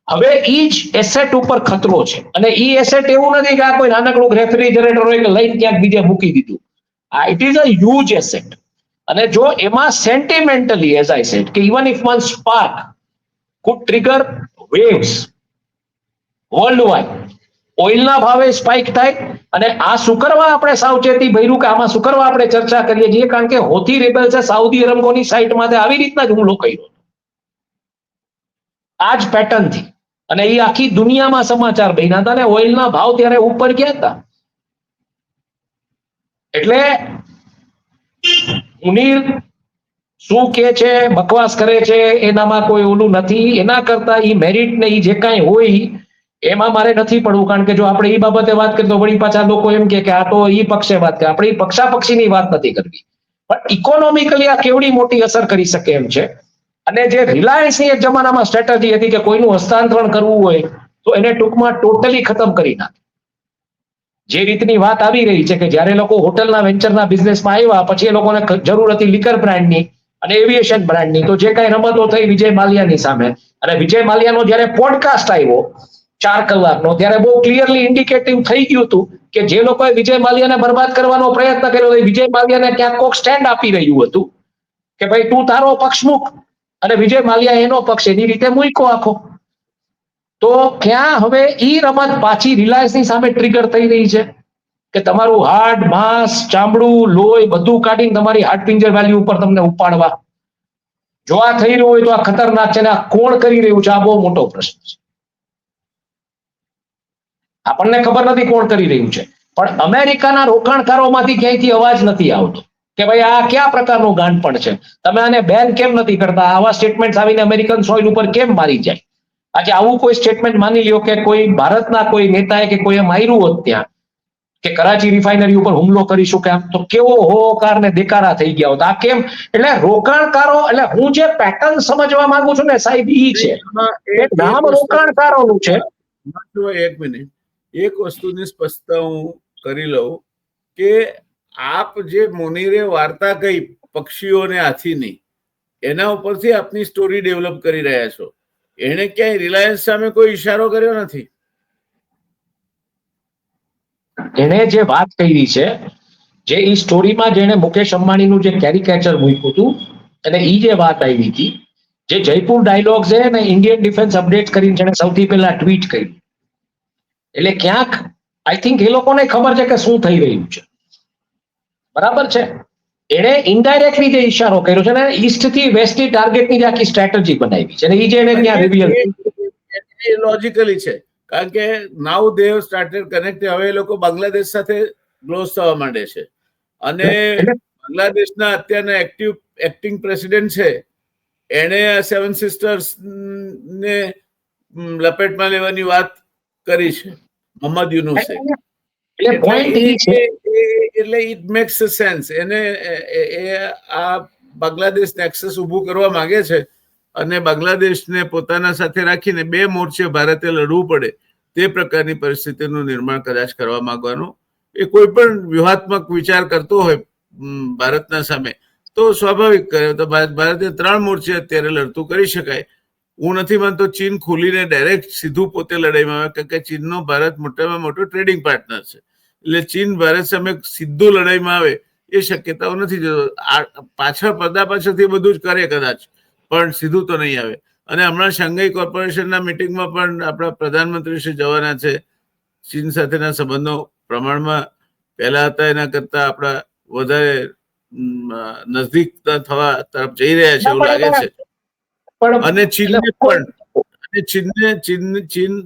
હવે ઈ જ એસેટ ઉપર ખતરો છે, અને ઈ એસેટ એવું નથી કે આ કોઈ નાનકડું રેફ્રિજરેટર હોય કે લઈને ક્યાંક બીજે મૂકી દીધું. આ it is a huge asset, અને જો એમાં સેન્ટિમેન્ટલી એઝ આઈ સેડ કે even if one spark could trigger waves worldwide, ઓઇલના ભાવે સ્પાઇક થાય, અને આ શું કરવા આપણે સાવચેતી ભર્યું કે આમાં શું કરવા આપણે ચર્ચા કરીએ છીએ, કારણ કે હોથી રિબેલ્સે સાઉદી અરબોની સાઇટમાં આવી રીતના જ હુમલો કર્યો આ જ પેટર્નથી, અને એ આખી દુનિયામાં સમાચાર બન્યા હતા, અને ઓઇલના ભાવ ત્યારે ઉપર ગયા હતા. એટલે મુનીર શું કે છે, બકવાસ કરે છે, એનામાં કોઈ ઓલું નથી. એના કરતા ઈ મેરિટ ને ઈ જે કાંઈ હોય એમાં મારે નથી પડવું, કારણ કે જો આપણે ઈ બાબતે વાત કરીએ તો વળી પાછા લોકો એમ કે આ તો ઈ પક્ષે વાત કરે. આપણે ઈ પક્ષાપક્ષીની વાત નથી કરવી, પણ ઇકોનોમિકલી આ કેવડી મોટી અસર કરી શકે એમ છે. અને જે રિલાયન્સની એક જમાનામાં સ્ટ્રેટેજી હતી કે કોઈનું હસ્તાંતરણ કરવું હોય તો એને ટૂંકમાં ટોટલી ખતમ કરી નાખે. જે રીતની વાત આવી રહી છે કે જ્યારે લોકો હોટલના વેન્ચરના બિઝનેસમાં આવ્યા પછી એ લોકોને જરૂર હતી લિકર બ્રાન્ડની અને એવિએશન બ્રાન્ડની, તો જે કાંઈ રમતો થઈ વિજય માલ્યાની સામે, અને વિજય માલ્યાનો જ્યારે પોડકાસ્ટ આવ્યો 4 કલાકનો, ત્યારે બહુ ક્લિયરલી ઇન્ડિકેટિવ થઈ ગયું હતું કે જે લોકોએ વિજય માલ્યાને બરબાદ કરવાનો પ્રયત્ન કર્યો વિજય માલ્યાને ક્યાંક કોક સ્ટેન્ડ આપી રહ્યું હતું કે ભાઈ તું તારો પક્ષ મૂક, અને વિજય માલ્યા એનો પક્ષ એની રીતે મૂક્યો આખો. તો ક્યાં હવે ઈ રમત પાછી રિલાયન્સની સામે ટ્રિગર થઈ રહી છે કે તમારું હાડ માંસ ચામડું લોહી બધું કાઢીને તમારી હાડપિંજર વેલ્યુ ઉપર તમને ઉપાડવા. જો આ થઈ રહ્યું હોય તો આ ખતરનાક છે, ને આ કોણ કરી રહ્યું છે આ બહુ મોટો પ્રશ્ન છે. આપણને ખબર નથી કોણ કરી રહ્યું છે, પણ અમેરિકાના રોકાણકારોમાંથી ક્યાંયથી અવાજ નથી આવતો કે ભાઈ આ કયા પ્રકારનું ગાંડપણ છે, તમે આને બેન કેમ નથી કરતા, આવા સ્ટેટમેન્ટ આવીને અમેરિકન સોઇલ ઉપર કેમ મારી જાય. આજે આવું કોઈ સ્ટેટમેન્ટ માની લ્યો કે કોઈ ભારતના કોઈ નેતાએ કે કોઈએ માર્યું હોત ત્યાં કે કરાચી રિફાઇનરી ઉપર હુમલો કરીશું કે આમ, તો કેવો હોકાર ને દેકારા થઈ ગયા હોત. આ કેમ? એટલે રોકાણકારો, એટલે હું જે પેટર્ન સમજવા માંગુ છું ને સાહેબ ઈ છે કે નામ રોકાણકારોનું છે. એક મિનિટ, એક વસ્તુની સ્પષ્ટતા હું કરી લઉં કે આપ જે મુનીરે વાર્તા કહી પક્ષીઓને હાથીની, એના ઉપરથી આપની સ્ટોરી ડેવલપ કરી રહ્યા છો. એને ક્યાંય રિલાયન્સ સામે કોઈ ઈશારો કર્યો નથી. એને જે વાત કરી છે, જે ઈ સ્ટોરીમાં જેને મુકેશ અંબાણીનું જે કેરિકેચર મૂક્યું હતું, અને ઈ જે વાત આવી હતી, જે જયપુર ડાયલોગ છે ને ઇન્ડિયન ડિફેન્સ અપડેટ કરીને જેને સૌથી પહેલા ટ્વીટ કરી, એટલે ક્યાંક આઈ થિંક એ લોકોને ખબર છે કે શું થઈ રહ્યું છે. બરાબર છે. એને ઇનડાયરેક્ટલી જે ઈશારો કર્યો છે ને ઈસ્ટ થી વેસ્ટ ની ટાર્ગેટની જે આખી સ્ટ્રેટેજી બનાવી છે, અને ઈ જે એને ત્યાં રિવીલ લોજિકલી છે, કારણ કે નાઉ દે હેવ સ્ટાર્ટેડ કનેક્ટ. હવે એ લોકો બાંગ્લાદેશ સાથે ક્લોઝ થવા માંડે છે, અને બાંગ્લાદેશના અત્યારના એક્ટિંગ પ્રેસિડેન્ટ છે, એણે સેવન સિસ્ટર્સ ને લપેટમાં લેવાની વાત કરી છે, મોહમ્મદ યુનુસે. એટલે ઇટ મેક્સ સેન્સ. એને આ બાંગ્લાદેશ નેક્સસ ઉભું કરવા માંગે છે, અને બાંગ્લાદેશને પોતાના સાથે રાખીને 2 મોરચે ભારતે લડવું પડે તે પ્રકારની પરિસ્થિતિનું નિર્માણ કદાચ કરવા માંગવાનું એ કોઈ પણ વ્યૂહાત્મક વિચાર કરતો હોય ભારતના સામે તો સ્વાભાવિક કરે તો ભારતે 3 મોરચે અત્યારે લડતું કરી શકાય. હું નથી માનતો ચીન ખુલીને ડાયરેક્ટ સીધું પોતે લડાઈમાં આવે, કારણ કે ચીનનો ભારત મોટામાં મોટો ટ્રેડિંગ પાર્ટનર છે. એટલે ચીન ભારત સામે સીધું લડાઈમાં આવે એ શક્યતાઓ નથી જોતો. પાછળ પડદા પાછળથી બધું જ કરે કદાચ, પણ સીધું તો નહીં આવે. અને હમણાં શાંઘાઈ કોર્પોરેશનના મિટિંગમાં પણ આપણા પ્રધાનમંત્રી શ્રી જવાના છે. ચીન સાથેના સંબંધો પ્રમાણમાં પહેલા હતા એના કરતા આપણા વધારે નજદીક થવા તરફ જઈ રહ્યા છે એવું લાગે છે. અને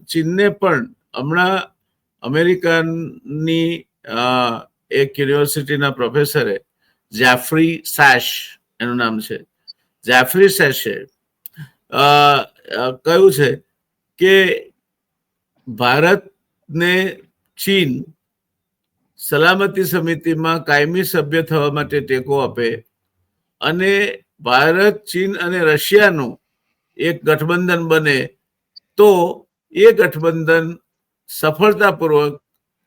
ચીનને પણ હમણાં અમેરિકનની એક યુનિવર્સિટીના પ્રોફેસરે જેફરી સેશ એનું નામ છે, જેફરી સેશે કહ્યું છે કે ભારતને ચીન સલામતી સમિતિમાં કાયમી સભ્ય થવા માટે ટેકો આપે અને ભારત, ચીન અને રશિયાનું એક ગઠબંધન બને તો એ ગઠબંધન સફળતાપૂર્વક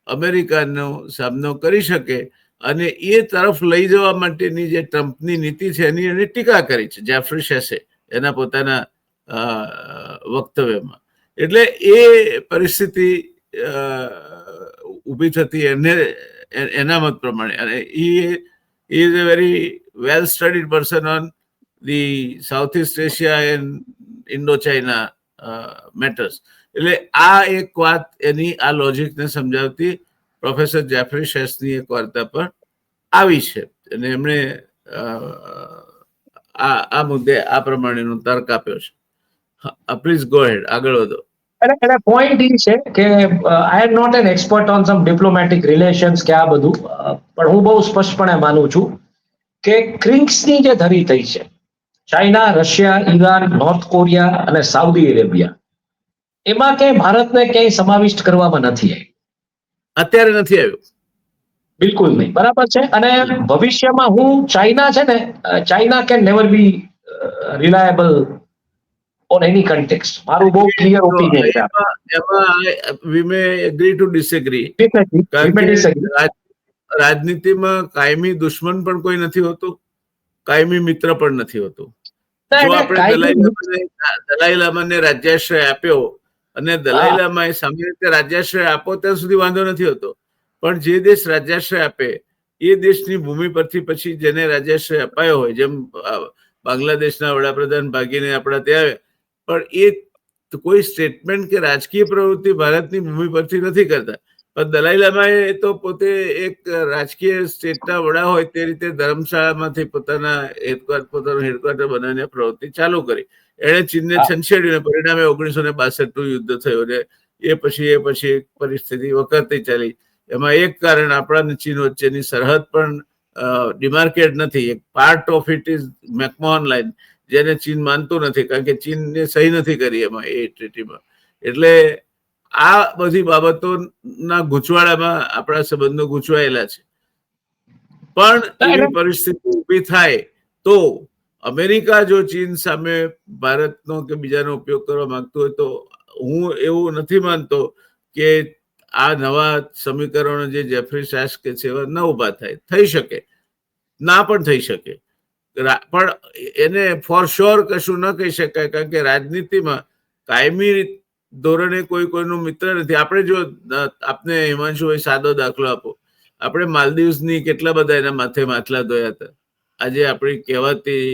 અમેરિકાનો સામનો કરી શકે અને એ તરફ લઈ જવા માટેની જે ટ્રમ્પની નીતિ છે એની એને ટીકા કરી છે જેફરી સેશે એના પોતાના વક્તવ્યમાં. એટલે એ પરિસ્થિતિ ઊભી થતી એના મત પ્રમાણે. અને he is a very well studied person on the Southeast Asia and Indo-China matters. એટલે આ એક વાત એની આ લોજિકને સમજાવતી પ્રોફેસર જેફરી સેશની એક વાર્તા પર આવી છે અને એમણે આ મુદ્દે આ પ્રમાણેનો તર્ક આપ્યો છે. પ્લીઝ ગો હેડ, આગળ વધો. અને પોઈન્ટ એ છે કે I am not an expert on some diplomatic relations કે આ બધું, પણ હું બહુ સ્પષ્ટપણે માનું છું કે ક્રિંક્સની જે ધરી થઈ છે, China, Russia, Iran, north Korea અને સાઉદી અરેબિયા, એમાં ક્યાંય ભારતને ક્યાંય સમાવિષ્ટ કરવામાં નથી આવ્યું. અત્યારે નથી આવ્યું, બિલકુલ નહીં. બરાબર છે. અને ભવિષ્યમાં હું ચાઇના છે ને, China can never be reliable on any context. મારું બહુ ક્લિયર ઓપિનિયન છે. એમાં we may agree to disagree. રાજનીતિમાં કાયમી દુશ્મન પણ કોઈ નથી હોતું, કાયમી મિત્ર પણ નથી હોતું. જો આપણે દલાઈ લામાને રાજ્યાશ્રય આપ્યો અને દલાઈ લામાએ સામે રીતે રાજ્યાશ્રય આપો ત્યાં સુધી વાંધો નથી હોતો, પણ જે દેશ રાજ્યાશ્રય આપે એ દેશની ભૂમિ પરથી પછી જેને રાજ્યાશ્રય અપાયો હોય, જેમ બાંગ્લાદેશના વડાપ્રધાન ભાગીને આપણા ત્યાં આવે, પણ એ કોઈ સ્ટેટમેન્ટ કે રાજકીય પ્રવૃત્તિ ભારતની ભૂમિ પરથી નથી કરતા. પણ દલાઈ લામાએ તો પોતે એક રાજકીય સ્ટેટના વડા હોય તે રીતે ધર્મશાળામાંથી પોતાનું હેડક્વાર્ટર બનાવીને પ્રવૃત્તિ ચાલુ કરી. એણે ચીનને છંછેડ્યું, પરિણામે 1962 યુદ્ધ થયું ને એ પછી પરિસ્થિતિ વખતથી ચાલી. એમાં એક કારણ આપણા ચીન વચ્ચેની સરહદ પણ ડિમાર્કેટ નથી. એક part of it is મેકમોહન line, જેને ચીન માનતું નથી કારણ કે ચીનને સહી નથી કરી એમાં એ ટ્રીટીમાં. એટલે આ બધી બાબતોના ગૂંચવાડામાં આપણા સંબંધો ગૂંચવાયેલા છે. પણ એવી પરિસ્થિતિ ઊભી થાય તો અમેરિકા જો ચીન સામે ભારતનો કે બીજાનો ઉપયોગ કરવા માંગતું હોય તો હું એવું નથી માનતો કે આ નવા સમીકરણો જે જેફરી સેશ કે છે એવા ન ઉભા થાય. થઈ શકે, ના પણ થઈ શકે, પણ એને ફોર શ્યોર કશું ન કહી શકાય કારણ કે રાજનીતિમાં કાયમી ધોરણે કોઈનું મિત્ર નથી. આપણે જો આપને હિમાંશુભાઈ સાદો દાખલો આપો, આપણે માલદીવ્સની કેટલા બધા એના માથે માટલા ધોયા હતા. આજે આપણી કહેવાતી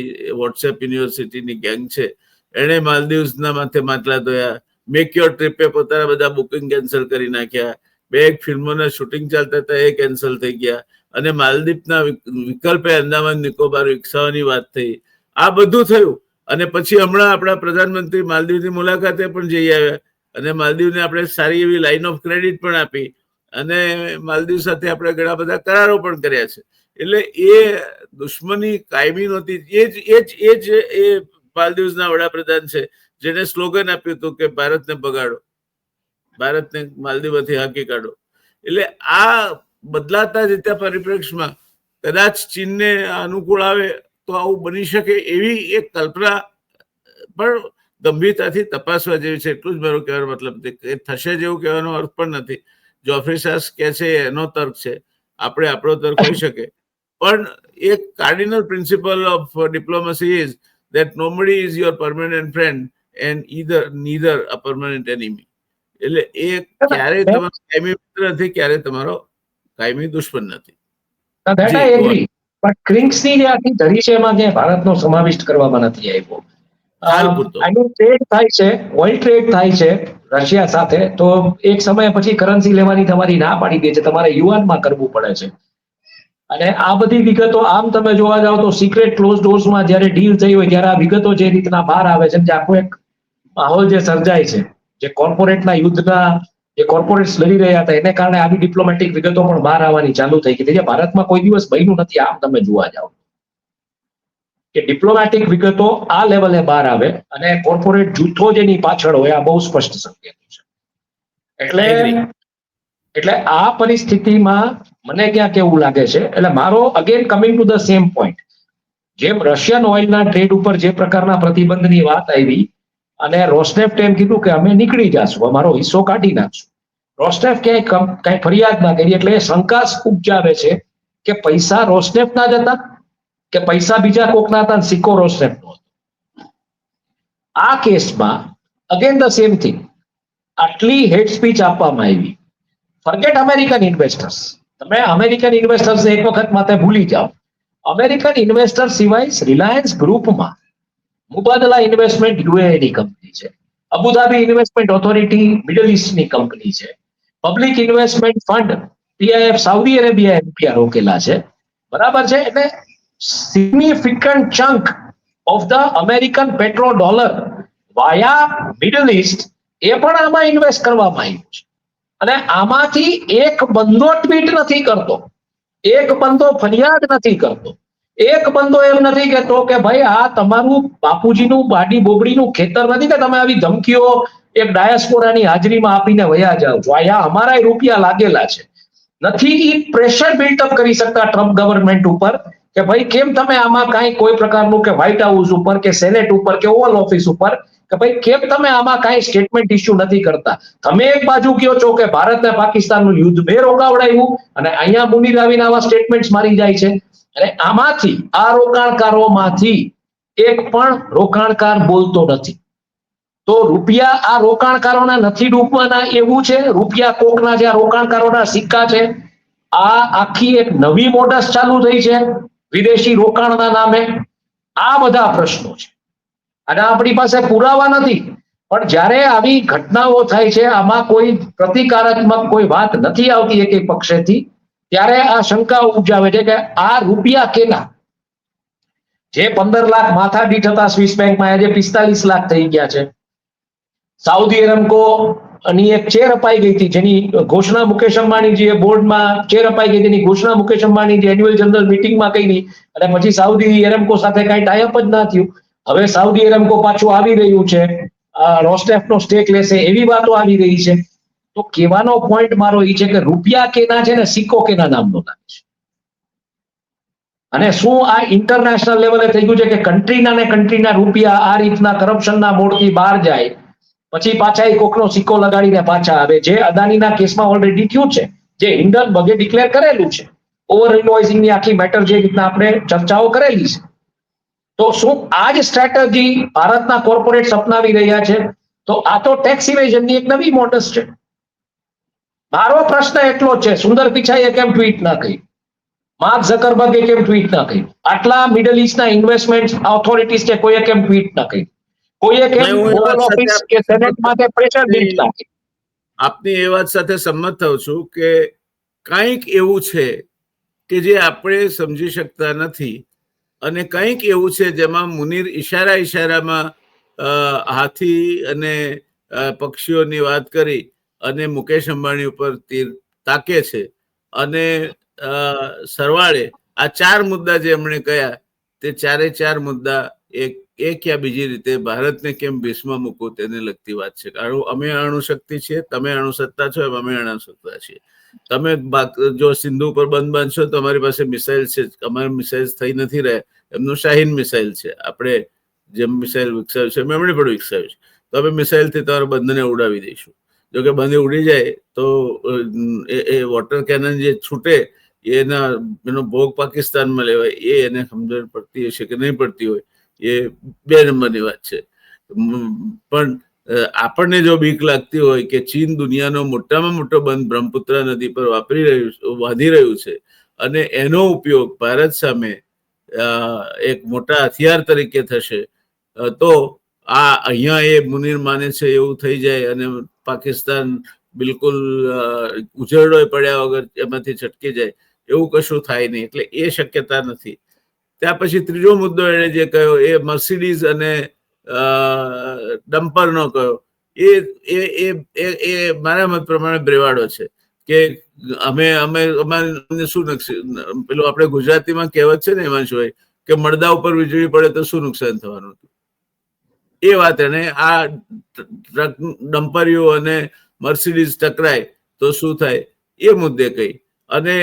વોટ્સએપ યુનિવર્સિટીની ગેંગ છે, એણે માલદીવ્સના માથે માટલા ધોયા. મેક યોર ટ્રીપે પોતાના બધા બુકિંગ કેન્સલ કરી નાખ્યા. 2 ફિલ્મોના શૂટિંગ ચાલતા હતા એ કેન્સલ થઈ ગયા અને માલદીવના વિકલ્પે અંદામાન નિકોબાર વિકસાવવાની વાત થઈ. આ બધું થયું અને પછી હમણાં આપણા પ્રધાનમંત્રી માલદીવની મુલાકાતે પણ જઈ આવ્યા અને માલદીવને આપણે સારી એવી લાઇન ઓફ ક્રેડિટ પણ આપી અને માલદીવ સાથે આપણે ઘણા બધા કરારો પણ કર્યા છે. એટલે એ દુશ્મની કાયમી નહોતી. એ જ માલદીવના વડાપ્રધાન છે જેને સ્લોગન આપ્યું હતું કે ભારતને બગાડો, ભારતને માલદીવથી હાંકી કાઢો. એટલે આ બદલાતા જતા પરિપ્રેક્ષમાં કદાચ ચીનને અનુકૂળ આવે તો આવું બની શકે એવી એક કલ્પના પણ ગંભીરતાથી તપાસવા જેવી છે. એટલું જ મારો કહેવાનો મતલબ એ થશે જેવું કહેવાનો અર્થ પણ નથી. જેફરી સેશ કહે છે એનો તર્ક છે, આપણે આપણો તર્ક હોઈ શકે, પણ એક cardinal principal of diplomacy is that nobody is your permanent friend and neither a permanent enemy. એટલે એ ક્યારેય તમારો કાયમી મિત્ર નથી, ક્યારેય તમારો કાયમી દુશ્મન નથી. That I agree. પણ ક્રિંક્સની જે આખી ધરી છે એમાં ક્યાંય ભારતનો સમાવિષ્ટ કરવામાં નથી આવ્યો. હાલ પૂરતો આનું ટ્રેડ થાય છે, ઓઇલ ટ્રેડ થાય છે રશિયા સાથે, તો એક સમય પછી કરન્સી લેવાની તમારી ના પાડી દે છે, તમારે યુઆનમાં કરવું પડે છે. અને આ બધી વિગતો આમ તમે જોવા જાવ તો સિક્રેટ ક્લોઝ ડોર્સમાં જ્યારે ડીલ થઈ હોય ત્યારે આ વિગતો જે રીતના બહાર આવે છે, જે આખો એક માહોલ જે સર્જાય છે, જે કોર્પોરેટના યુદ્ધના જે કોર્પોરેટ્સ લડી રહ્યા હતા એને કારણે આવી ડિપ્લોમેટિક વિગતો પણ બહાર આવવાની ચાલુ થઈ ગઈ. જે ભારતમાં કોઈ દિવસ બન્યું નથી. આમ તમે જોવા જાવ કે ડિપ્લોમેટિક વિગતો આ લેવલે બહાર આવે અને કોર્પોરેટ જૂથો જેની પાછળ હોય, આ બહુ સ્પષ્ટ સંકેત છે. એટલે આ પરિસ્થિતિમાં મને ક્યાંક એવું લાગે છે, એટલે મારો again coming to the same point, જેમ રશિયન ઓઇલના ટ્રેડ ઉપર જે પ્રકારના પ્રતિબંધની વાત આવી અને રોસ્નેફ્ટ એમ કીધું કે અમે નીકળી જશું, અમારો હિસ્સો કાઢી નાખશું. રોસ્નેફ્ટ ક્યાંય કઈ ફરિયાદ ના કરી, એટલે શંકા ઉપજાવે છે કે પૈસા રોસ્નેફ્ટ ના જ હતા કે પૈસા બીજા કોકના હતા, સિક્કો રોસ્નેફ્ટનો હતો. આ કેસમાં અગેન ધ સેમ થિંગ, આટલી હેડ સ્પીચ આપવામાં આવી. ફર્ગેટ અમેરિકન ઇન્વેસ્ટર્સ, તમે અમેરિકન ઇન્વેસ્ટર્સ એક વખત માટે ભૂલી જાઓ. અમેરિકન ઇન્વેસ્ટર સિવાય રિલાયન્સ ગ્રુપમાં મુબાદલા ઇન્વેસ્ટમેન્ટ યુએઈની કંપની છે, અબુધાબી ઇન્વેસ્ટમેન્ટ ઓથોરિટી મિડલ ઇસ્ટની કંપની છે, Public Investment Fund PIF Saudi અરેબિયાએ રૂપિયા રોકેલા છે, બરાબર છે. એટલે significant chunk of the American petrodollar via Middle East એ પણ આમાં ઇન્વેસ્ટ કરવામાં આવ્યું છે. અને આમાંથી એક બંદો ટ્વીટ નથી કરતો, એક બંદો ફરિયાદ નથી કરતો, એક બંદો એમ નથી કહેતો કે ભાઈ આ તમારું બાપુજીનું બાડી બોબડીનું ખેતર નથી કે તમે આવી ધમકીઓ એક ડાયસ્પોરાની હાજરીમાં આપીને વયા જાઓ છો. અહીંયા અમારા રૂપિયા લાગેલા છે. નથી ઈ પ્રેશર બિલ્ટઅપ કરી શકતા ટ્રમ્પ ગવર્મેન્ટ ઉપર કે ભાઈ કેમ તમે આમાં કાંઈ કોઈ પ્રકારનું કે વ્હાઇટ હાઉસ ઉપર કે સેનેટ ઉપર કે ઓવલ ઓફિસ ઉપર કે ભાઈ કેમ તમે આમાં કાંઈ સ્ટેટમેન્ટ ઇસ્યુ નથી કરતા. તમે એક બાજુ કહો છો કે ભારત અને પાકિસ્તાનનું યુદ્ધ બે રોકાવડાવ્યું અને અહીંયા મુનીર આવીને આવા સ્ટેટમેન્ટ મારી જાય છે. અને આમાંથી આ રોકાણકારોમાંથી એક પણ રોકાણકાર બોલતો નથી. તો રૂપિયા આ રોકાણકારોના નથી ડૂબવાના એવું છે, રૂપિયા કોકના જે રોકાણકારોના સિક્કા છે. આ આખી એક નવી મોડસ ચાલુ થઈ છે વિદેશી રોકાણના નામે. આ બધા પ્રશ્નો છે અને આપણી પાસે પુરાવા નથી, પણ જ્યારે આવી ઘટનાઓ થાય છે, આમાં કોઈ પ્રતિકારાત્મક કોઈ વાત નથી આવતી એક પક્ષેથી, ત્યારે આ શંકા ઉપજાવે છે કે આ રૂપિયા કેના, જે 15 લાખ માથા દીઠ હતા સ્વિસ બેંકમાં આજે 45 લાખ થઈ ગયા છે. સાઉદી અરેમકો ની એક ચેર અપાઈ ગઈ હતી જેની ઘોષણા મુકેશ અંબાણીજીએ બોર્ડમાં ચેર અપાઈ ગઈ તેની ઘોષણા મુકેશ અંબાણીજી એન્યુઅલ જનરલ મીટિંગમાં કરી અને પછી સાઉદી અરેમકો સાથે કઈ ટાઈઅપ જ ના થયું. હવે સાઉદી અરેમકો પાછું આવી રહ્યું છે, રોસ્નેફ્ટનો સ્ટેક લેશે એવી વાતો આવી રહી છે. તો કહેવાનો પોઈન્ટ મારો એ છે કે રૂપિયા કેના છે ને સિક્કો કેના નામનો લાગે છે. અને શું આ ઇન્ટરનેશનલ લેવલે થઈ ગયું છે કે કન્ટ્રીના રૂપિયા આ રીતના કરપ્શનના મોડથી બહાર જાય પછી પાછા એ કોકનો સિક્કો લગાડીને પાછા આવે, જે અદાણીના કેસમાં ઓલરેડી થયું છે, જે હિન્ડનબર્ગે ડિક્લેર કરેલું છે. ઓવર ઇન્વોઇસિંગની આખી મેટર જે રીતના આપણે ચર્ચાઓ કરેલી છે. તો શું આ જ સ્ટ્રેટેજી ભારતના કોર્પોરેટ્સ અપનાવી રહ્યા છે? તો આ તો ટેક્સ ઇવેઝનની એક નવી મોડસ છે. મારો પ્રશ્ન એટલો જ છે, સુંદર પિચાઈએ કેમ ટ્વીટ ના કરી, માર્ક ઝકરબર્ગે કેમ ટ્વીટ ના કરી, આટલા મિડલ ઇસ્ટના ઇન્વેસ્ટમેન્ટ ઓથોરિટીઝ કે કોઈએ કેમ ટ્વીટ ના કરી, કોઈએ કેમ ઓવલ ઓફિસ કે સેનેટ માટે પ્રેશર બિલ્ડ ના કરી? આપની એ વાત સાથે સંમત થાઉં છું કે કંઈક એવું છે કે જે આપણે સમજી શકતા નથી અને કંઈક એવું છે જેમાં મુનીર ઈશારામાં હાથી અને પક્ષીઓની વાત કરી અને મુકેશ અંબાણી ઉપર તીર તાકે છે. અને સરવાળે આ 4 મુદ્દા જે એમણે કહ્યા તે ચાર મુદ્દા એક યા બીજી રીતે ભારતને કેમ ભીસમાં મૂકવું તેને લગતી વાત છે. કારણ અમે અણુશક્તિ છીએ, તમે અણુસત્તા છો, અમે અણુસત્તા છીએ. તમે જો સિંધુ પર બંધ બાંધશો તો અમારી પાસે મિસાઇલ છે, અમારે મિસાઇલ થઈ નથી રહ્યા, એમનું શાહીન મિસાઇલ છે. આપણે જેમ મિસાઇલ વિકસાવ્યું છે એમણે પણ વિકસાવ્યું છે. તો અમે મિસાઇલથી તમારા બંધને ઉડાવી દઈશું. જો કે બંધ ઉડી જાય તો એ વોટર કેનન જે છૂટે એનો ભોગ પાકિસ્તાનમાં લેવાય, એ એને સમજણ પડતી હશે કે નહીં પડતી હોય એ 2 નંબરની વાત છે. પણ આપણને જો બીક લાગતી હોય કે ચીન દુનિયાનો મોટામાં મોટો બંધ બ્રહ્મપુત્ર નદી પર વાધી રહ્યું છે અને એનો ઉપયોગ ભારત સામે એક મોટા હથિયાર તરીકે થશે, તો અહીંયા એ મુનીર માને છે એવું થઈ જાય અને પાકિસ્તાન બિલકુલ ઉજરડો પડ્યા વગર એમાંથી છટકી જાય, એવું કશું થાય નહીં. એટલે એ શક્યતા નથી. ત્યાં પછી ત્રીજો મુદ્દો એને જે કહ્યો એ મર્સિડીઝ અને ડમ્પરનો કહ્યો, એ મારા મત પ્રમાણે બ્રેવાડો છે કે અમારે શું પેલું આપણે ગુજરાતીમાં કહેવત છે ને હિમાંશુભાઈ કે મળદા ઉપર વીજળી પડે તો શું નુકસાન થવાનું હતું, એ વાત એને આ ડમ્પરીઓ અને મર્સિડીઝ ટકરાય તો શું થાય એ મુદ્દે કહી. અને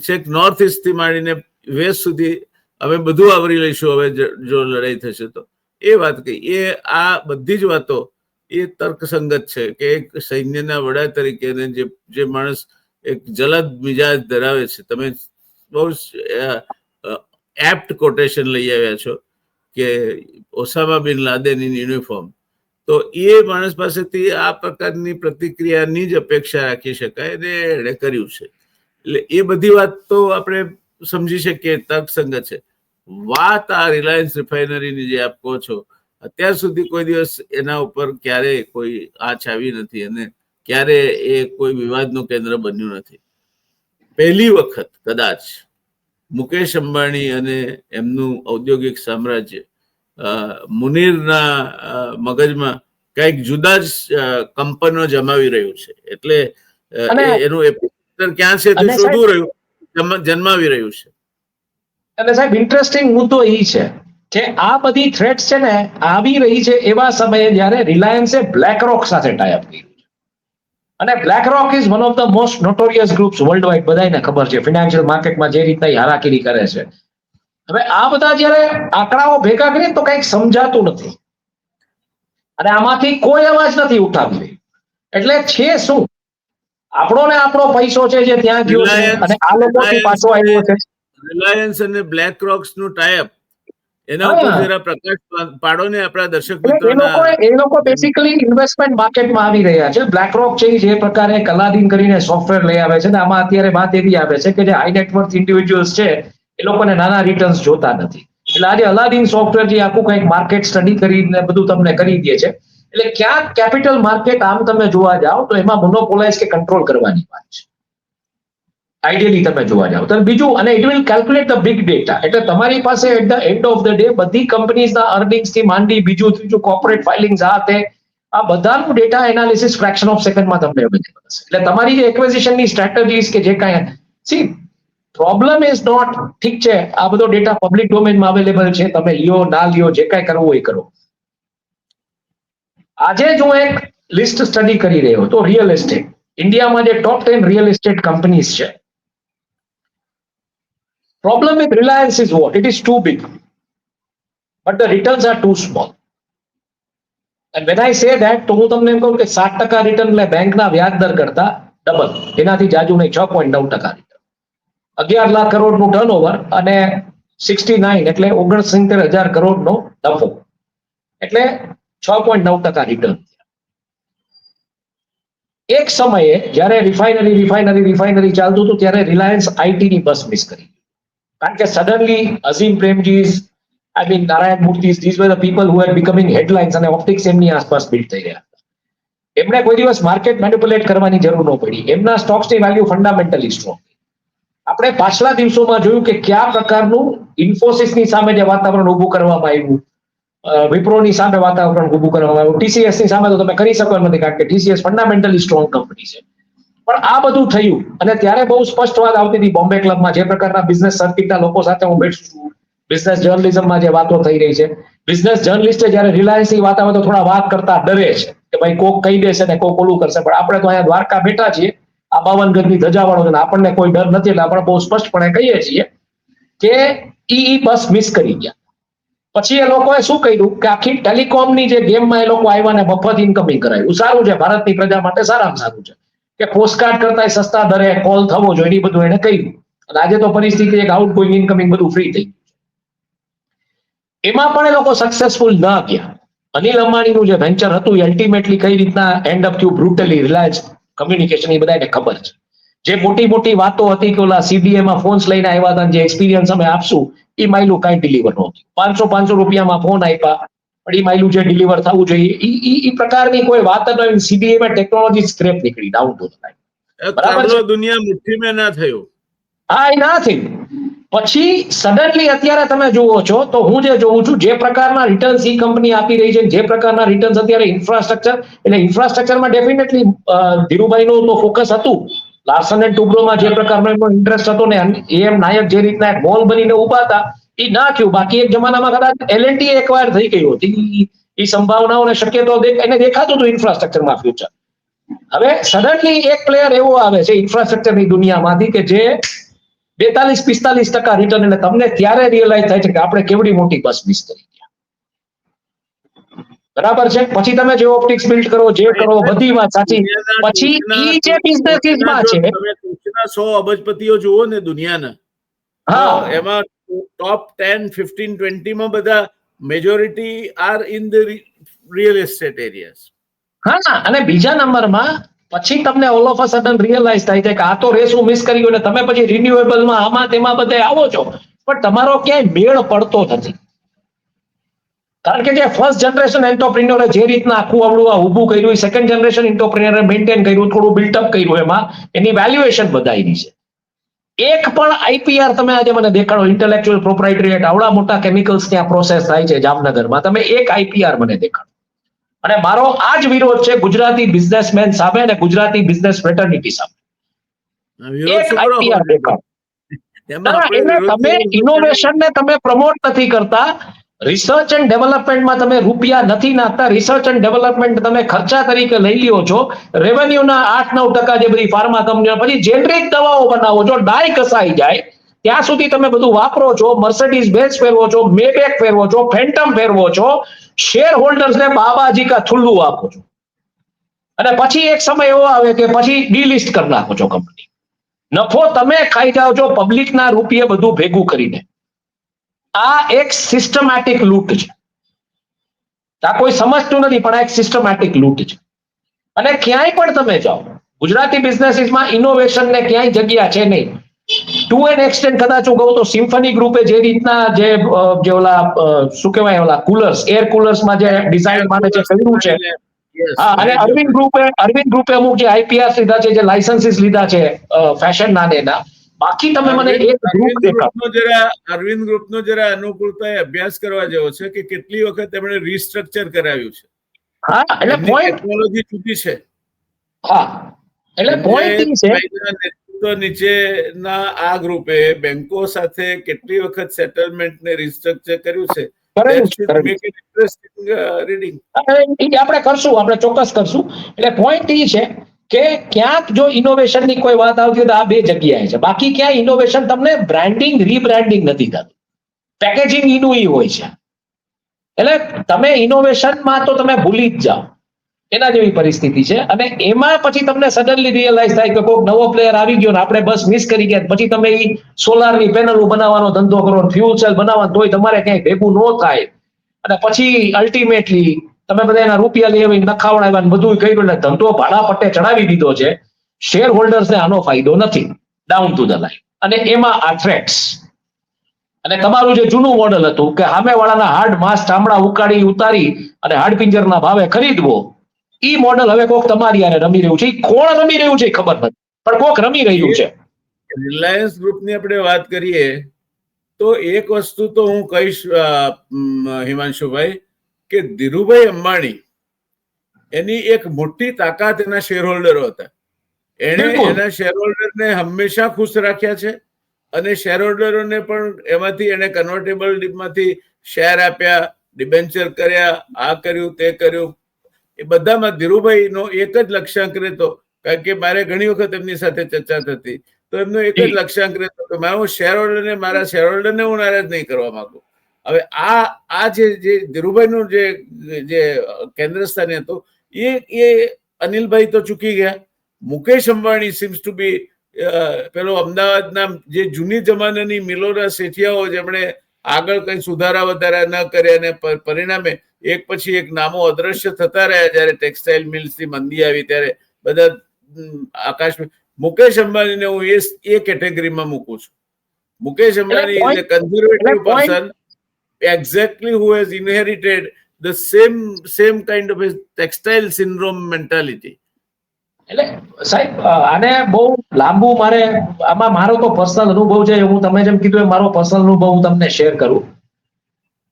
છેક નોર્થ ઇસ્ટ થી માંડીને વેસ્ટ સુધી અમે બધું આવરી લઈશું હવે જો લડાઈ થશે તો, એ વાત કહી. આ બધી જ વાતો એ તર્કસંગત છે કે એક સૈન્યના વડા તરીકે જે માણસ એક જલદ મિજાજ ધરાવે છે, તમે બહુ એપ્ટ કોટેશન લઈ આવ્યા છો કે ઓસામા બિન લાદેનની યુનિફોર્મ, તો એ માણસ પાસેથી આ પ્રકારની પ્રતિક્રિયાની જ અપેક્ષા રાખી શકાય અને એણે કર્યું છે. એટલે એ બધી વાત તો આપણે સમજી શકીએ તર્કસંગત છે. વાત આ રિલાયન્સ રિફાઇનરીની જે આપ કહો છો, અત્યાર સુધી કોઈ દિવસ એના ઉપર ક્યારે કોઈ આંચ આવી નથી અને ક્યારે એ કોઈ વિવાદનું કેન્દ્ર બન્યું નથી. પહેલી વખત કદાચ મુકેશ અંબાણી અને એમનું ઔદ્યોગિક સામ્રાજ્ય મુનીરના મગજમાં કઈક જુદા જ કંપનો જમાવી રહ્યું છે. એટલે એનું એપિસેન્ટર ક્યાં છે તે શોધવું રહ્યું, જન્માવી રહ્યું છે. અને સાહેબ ઇન્ટરેસ્ટિંગ મુદ્દો એ છે કે આ બધી થ્રેટ્સ છે ને આવી રહી છે એવા સમયે જ્યારે રિલાયન્સે બ્લેકરોક સાથે ટાઈઅપ કર્યું છે. અને BlackRock is one of the most notorious groups worldwide, બધાને ખબર છે ફિનાન્શિયલ માર્કેટમાં જે રીતના હારાકીરી કરે છે. હવે આ બધા જયારે આંકડાઓ ભેગા કરીએ તો કંઈક સમજાતું નથી અને આમાંથી કોઈ અવાજ નથી ઉઠાવી રહ્યું. એટલે છે શું, આપણો ને આપણો પૈસો છે જે ત્યાં ગયો છે અને આ લોકોથી પાછો આવ્યો છે. રિલાયન્સ અને બ્લેક રોક્સ નું ટાઈઅપ, એના ઉપર જરા પ્રકાશ પાડો ને આપણા દર્શક મિત્રોના. એ લોકો બેસિકલી ઇન્વેસ્ટમેન્ટ માર્કેટમાં આવી રહ્યા છે. બ્લેક રોક છે જે પ્રકારે કલાદીન કરીને સોફ્ટવેર લઈ આવે છે ને આમાં અત્યારે વાત એવી આવે છે કે જે હાઈ નેટવર્થ ઇન્ડિવિજ્યુઅલ્સ છે એ લોકોને નાના રિટર્ન્સ જોતા નથી. એટલે આજે અલાદીન સોફ્ટવેર જે આખું કંઈક માર્કેટ સ્ટડી કરીને બધું તમને કરી દે છે. એટલે ક્યાંક કેપિટલ માર્કેટ આમ તમે જોવા જાઓ તો એમાં મોનોપોલાઇઝ કે કંટ્રોલ કરવાની વાત છે આઈડિયલી તમે જોવા જાઓ તો. બીજું, અને it will calculate the big data. એટલે તમારી પાસે at the end of the day બધી કંપનીઝના અર્નિંગ્સ થી માંડી બીજું ત્રીજું કોર્પોરેટ ફાઇલિંગ્સ આ બધાનું ડેટા એનાલિસિસ ફ્રેક્શન ઓફ સેકન્ડમાં તમને અવેલેબલ હશે. એટલે તમારી જે એક્વિઝિશનની સ્ટ્રેટેજીસ કે જે કાંઈ સી પ્રોબ્લેમ ઇઝ નોટ, ઠીક છે આ બધો ડેટા પબ્લિક ડોમેનમાં અવેલેબલ છે, તમે લ્યો ના લ્યો જે કાંઈ કરવું હોય કરો. આજે જ હું એક લિસ્ટ સ્ટડી કરી રહ્યો હતો રિયલ એસ્ટેટ, ઇન્ડિયામાં જે ટોપ 10 રિયલ એસ્ટેટ કંપનીઝ છે. Problem with Reliance is what? It is too big, but the returns are too small. And when I say that, તો હું તમને એમ કહું કે 7% રિટર્ન એટલે બેંકના વ્યાજ દર કરતા ડબલ, એનાથી જાજુ નહીં, 6.9% રિટર્ન, 11 લાખ કરોડનું ટર્નઓવર અને 69 એટલે 69,000 કરોડનો નફો, એટલે 6.9% રિટર્ન. એક સમયે જ્યારે રિફાઇનરી ચાલતું હતું ત્યારે રિલાયન્સ આઈટીની બસ મિસ કરી. કારણ કે suddenly Azim Premjis, I mean Narayana Murthys, these were the people who are becoming headlines અને ઓપ્ટિક્સ એમની આસપાસ બિલ્ડ થઈ ગયા. એમણે કોઈ દિવસ માર્કેટ મેનિપ્યુલેટ કરવાની જરૂર ન પડી. એમના સ્ટોક્સની વેલ્યુ ફંડામેન્ટલી સ્ટ્રોંગ. આપણે પાછલા દિવસોમાં જોયું કે કયા પ્રકારનું ઇન્ફોસિસની સામે જે વાતાવરણ ઊભું કરવામાં આવ્યું, વિપ્રોની સામે વાતાવરણ ઊભું કરવામાં આવ્યું, ટીસીએસની સામે તો તમે કરી શકો એમ નથી કારણ કે ટીસીએસ ફંડામેન્ટલી સ્ટ્રોંગ કંપની છે. પણ આ બધું થયું અને ત્યારે બહુ સ્પષ્ટ વાત આવતી હતી બોમ્બે ક્લબમાં, જે પ્રકારના બિઝનેસ સર્કિટના લોકો સાથે હું બેઠું છું, બિઝનેસ જર્નલિઝમમાં જે વાતો થઈ રહી છે, બિઝનેસ જર્નલિસ્ટે જ્યારે રિલાયન્સની વાત આવે તો થોડા વાત કરતા ડરે છે કે ભાઈ કોક કહી દેશે ને કોક ઓલું કરશે. પણ આપણે તો અહીંયા દ્વારકા બેઠા છીએ, આ 52 ગજની ધજાવાળો છે, આપણને કોઈ ડર નથી. એટલે આપણે બહુ સ્પષ્ટપણે કહીએ છીએ કે ઈ બસ મિસ કરી ગયા. પછી એ લોકોએ શું કર્યું કે આખી ટેલિકોમની જે ગેમમાં એ લોકો આવ્યા ને મફત ઇન્કમિંગ કરાયું. સારું છે, ભારતની પ્રજા માટે સારામાં સારું છે કે પોસ્ટકાર્ડ કરતા સસ્તા દરે કોલ થવો જોઈએ, એ બધું એને કહ્યું. અને આજે તો પરિસ્થિતિ એક આઉટ ગોઈંગ ઇન્કમિંગ બધું ફ્રી થઈ ગયું. એમાં પણ એ લોકો સક્સેસફુલ ન ગયા. અનિલ અંબાણીનું જે વેન્ચર હતું એ અલ્ટિમેટલી કઈ રીતના એન્ડ અપ થયું બ્રુટલી, રિલાયન્સ કમ્યુનિકેશન, એ બધાને ખબર છે. જે મોટી મોટી વાતો હતી કે ઓલા CBA માં ફોન્સ લઈને આવ્યા હતા, જે એક્સપિરિયન્સ અમે આપશું, એ માયલું કાંઈ ડિલિવર નહોતું. 500 રૂપિયામાં ફોન આપ્યા, પણ એ માયલું જે ડિલિવર થવું જોઈએ એ પ્રકારની કોઈ વાત જ નહીં. CBA માં ટેકનોલોજી સ્ક્રેપ નીકળી, ડાઉન ટુ ધ લાઈન. બરાબર છે. દુનિયા મુઠ્ઠી મેં ના થયું. હા, એ ના થયું. પછી સડનલી અત્યારે તમે જુઓ છો તો હું જે જોઉં છું, જે પ્રકારના રિટર્ન્સ ઈ કંપની આપી રહી છે, જે પ્રકારના રિટર્ન્સ અત્યારે ઇન્ફ્રાસ્ટ્રક્ચર, એટલે ઇન્ફ્રાસ્ટ્રક્ચરમાં ડેફિનેટલી ધીરુભાઈનું તો ફોકસ હતું. લાર્સન એન્ડ ટુબ્રોમાં જે પ્રકારનો ઇન્ટરેસ્ટ હતો ને, AM નાયક જે રીતના એક મોલ બનીને ઉભા હતા, એ ના થયું. બાકી એક જમાનામાં કદાચ L&T એકવાર થઈ ગયું હતી, એ સંભાવનાઓને શક્યતાઓ એને દેખાતું હતું ઇન્ફ્રાસ્ટ્રક્ચરમાં ફ્યુચર. હવે સડનલી એક પ્લેયર એવો આવે છે ઇન્ફ્રાસ્ટ્રક્ચરની દુનિયામાંથી કે જે 42-45% રિટર્ન, એટલે તમને ત્યારે રિયલાઇઝ થાય છે કે આપણે કેવડી મોટી બસ મિસ કરી ગયા. બરાબર છે. પછી તમે જે ઓપ્ટિક્સ બિલ્ડ કરો, જે કરો, બધી વાત સાચી. પછી ઈ જે બિઝનેસીસમાં છે, તમે ટોચના 100 અબજપતિઓ જુઓ ને દુનિયાના, હા, એમાં ટોપ 10, 15, 20 માં બધા majority are in the real estate areas. હા, અને બીજા નંબરમાં પછી તમને all of a sudden realise થાય છે કે આ તો રેસ હું મિસ કરી ગયો, ને તમે પછી રિન્યુએબલમાં આમાં તેમાં બધે આવો છો, પણ તમારો ક્યાંય મેળ પડતો નથી. કારણ કે જે ફર્સ્ટ જનરેશન એન્ટરપ્રિન્યોરે જે રીતના આખું આવડું ઊભું કર્યું, સેકન્ડ જનરેશન એન્ટરપ્રિન્યોરે મેન્ટેન કર્યું, થોડું બિલ્ટઅપ કર્યું, એમાં એની વેલ્યુએશન વધારી છે. એક પણ IPR તમે આજે મને દેખાડો, ઇન્ટેલેક્ચ્યુઅલ પ્રોપ્રાઇટરી એક્ટ, આવડા મોટા કેમિકલ્સ ત્યાં પ્રોસેસ થાય છે જામનગરમાં, તમે એક IPR મને દેખાડો. અને મારો આ જ વિરોધ છે ગુજરાતી બિઝનેસમેન સામે અને ગુજરાતી બિઝનેસ ફ્રેટર્નિટી સામે. એક IPR દેખાડો. એટલે તમે ઇનોવેશનને તમે પ્રમોટ નથી કરતા, રિસર્ચ એન્ડ ડેવલપમેન્ટમાં તમે રૂપિયા નથી નાખતા, રિસર્ચ એન્ડ ડેવલપમેન્ટ તમે ખર્ચા તરીકે લઈ લ્યો છો, રેવન્યુના 8-9% જે બધી ફાર્મા કંપનીઓ, પછી જેનરિક દવાઓ બનાવો છો, ડાય કસાઈ જાય ત્યાં સુધી તમે બધું વાપરો છો, મર્સિડીઝ બેન્ઝ ફેરવો છો, મેબેક ફેરવો છો, ફેન્ટમ ફેરવો છો, શેર હોલ્ડર્સને બાબાજી કા થુલ્લુ આપો છો, અને પછી એક સમય એવો આવે કે પછી ડીલિસ્ટ કરી નાખો છો કંપની. નફો તમે ખાઈ જાઓ છો પબ્લિકના રૂપિયે બધું ભેગું કરીને. આ એક સિસ્ટમેટિક લૂંટ છે. આ કોઈ સમજતું નથી, પણ આ એક સિસ્ટમેટિક લૂંટ છે. અને ક્યાંય પણ તમે જાઓ, ગુજરાતી બિઝનેસીસમાં ઇનોવેશનને ક્યાંય જગ્યા છે નહીં. ટુ એન એક્સટેન્ટ કદાચ હું કહું તો સિમ્ફની ગ્રુપે જે રીતના જે ઓલા શું કહેવાય, ઓલા કુલર્સ, એર કુલર્સમાં જે ડિઝાઇન માટે જે કર્યું છે, હા, અને અરવિંદ ગ્રુપે અમુક જે IPR લીધા છે, જે લાયસન્સીસ લીધા છે ફેશનના ને એના. બાકી તમે મને એક ગ્રુપ દેખાડો. અરવિંદ ગ્રુપનો જરા અનુકૂળતા અભ્યાસ કરવા જેવો છે કે કેટલી વખત એમણે રીસ્ટ્રક્ચર કરાવ્યું છે. હા, એટલે પોઈન્ટ ટેકનોલોજી ચૂકી છે. હા, એટલે પોઈન્ટ એ છે નેતૃત્વ નીચેના આ ગ્રુપે બેંકો સાથે કેટલી વખત સેટલમેન્ટ ને રીસ્ટ્રક્ચર કર્યું છે. આપણે કરશું, આપણે ચોક્કસ કરશું. એટલે પોઈન્ટ એ છે કે ક્યાંક જો ઇનોવેશનની કોઈ વાત આવતી હોય તો આ બે જગ્યાએ છે. બાકી ક્યાંય ઇનોવેશન તમને બ્રાન્ડિંગ રીબ્રાન્ડિંગ નથી થતું, પેકેજિંગ એનું ઈ હોય છે. એટલે તમે ઇનોવેશનમાં તો તમે ભૂલી જ જાઓ, એના જેવી પરિસ્થિતિ છે. અને એમાં પછી તમને સડનલી રિયલાઇઝ થાય કે કોઈક નવો પ્લેયર આવી ગયો ને આપણે બસ મિસ કરી ગયા. પછી તમે એ સોલારની પેનલો બનાવવાનો ધંધો કરો, ફ્યુલ સેલ બનાવવાનો, તોય તમારે ક્યાંય ભેગું ન થાય. અને પછી અલ્ટિમેટલી તમે બધા એના રૂપિયા લઈ આવીને નખાવડાવ્યા, બધું કર્યું, એટલે ધંધો ભાડા પટ્ટે ચડાવી દીધો છે. શેર હોલ્ડર્સને આનો ફાયદો નથી, ડાઉન ટુ ધ લાઈન. અને એમાં આ થ્રેટ્સ, અને તમારું જે જૂનું મોડલ હતું કે સામેવાળાના હાર્ડ માંસ ચામડા ઉતારી અને હાડપિંજરના ભાવે ખરીદવો, ઈ મોડલ હવે કોક તમારી યારે રમી રહ્યું છે. કોણ રમી રહ્યું છે ખબર નથી, પણ કોક રમી રહ્યું છે. રિલાયન્સ ગ્રુપની આપણે વાત કરીએ તો એક વસ્તુ તો હું કહીશ હિમાંશુભાઈ, કે ધીરુભાઈ અંબાણી એની એક મોટી તાકાત એના શેર હોલ્ડરો હતા. એણે એના શેર હોલ્ડરને હંમેશા ખુશ રાખ્યા છે, અને શેર હોલ્ડરોને પણ એમાંથી એને કન્વર્ટેબલમાંથી શેર આપ્યા, ડિબેન્ચર કર્યા, આ કર્યું તે કર્યું. એ બધામાં ધીરુભાઈનો એક જ લક્ષ્યાંક રહેતો, કારણ કે મારે ઘણી વખત એમની સાથે ચર્ચા થતી, તો એમનો એક જ લક્ષ્યાંક રહેતો કે હું શેર હોલ્ડરને, મારા શેર હોલ્ડરને હું નારાજ નહીં કરવા માંગુ. હવે આ જે ધીરુભાઈનું જે કેન્દ્ર સ્થાને હતું, એ અનિલભાઈ તો ચૂકી ગયા. મુકેશ અંબાણી સિમ્સ ટુ બી પેલો અમદાવાદના જે જૂની જમાનાની મિલોના શેઠિયાઓ જેમણે આગળ કઈ સુધારા વધારા ન કર્યા અને પરિણામે એક પછી એક નામો અદ્રશ્ય થતા રહ્યા. જયારે ટેક્સટાઇલ મિલ્સની મંદી આવી ત્યારે બધા આકાશ મુકેશ અંબાણીને હું એ કેટેગરીમાં મૂકું છું. Mukesh Ambani is a conservative person exactly who has inherited the same kind of a textile syndrome mentality. એટલે સાહેબ આને બહુ લાંબુ આમાં મારો તો પર્સનલ અનુભવ છે. હું તમે જેમ કીધું મારો પર્સનલ અનુભવ હું તમને શેર કરું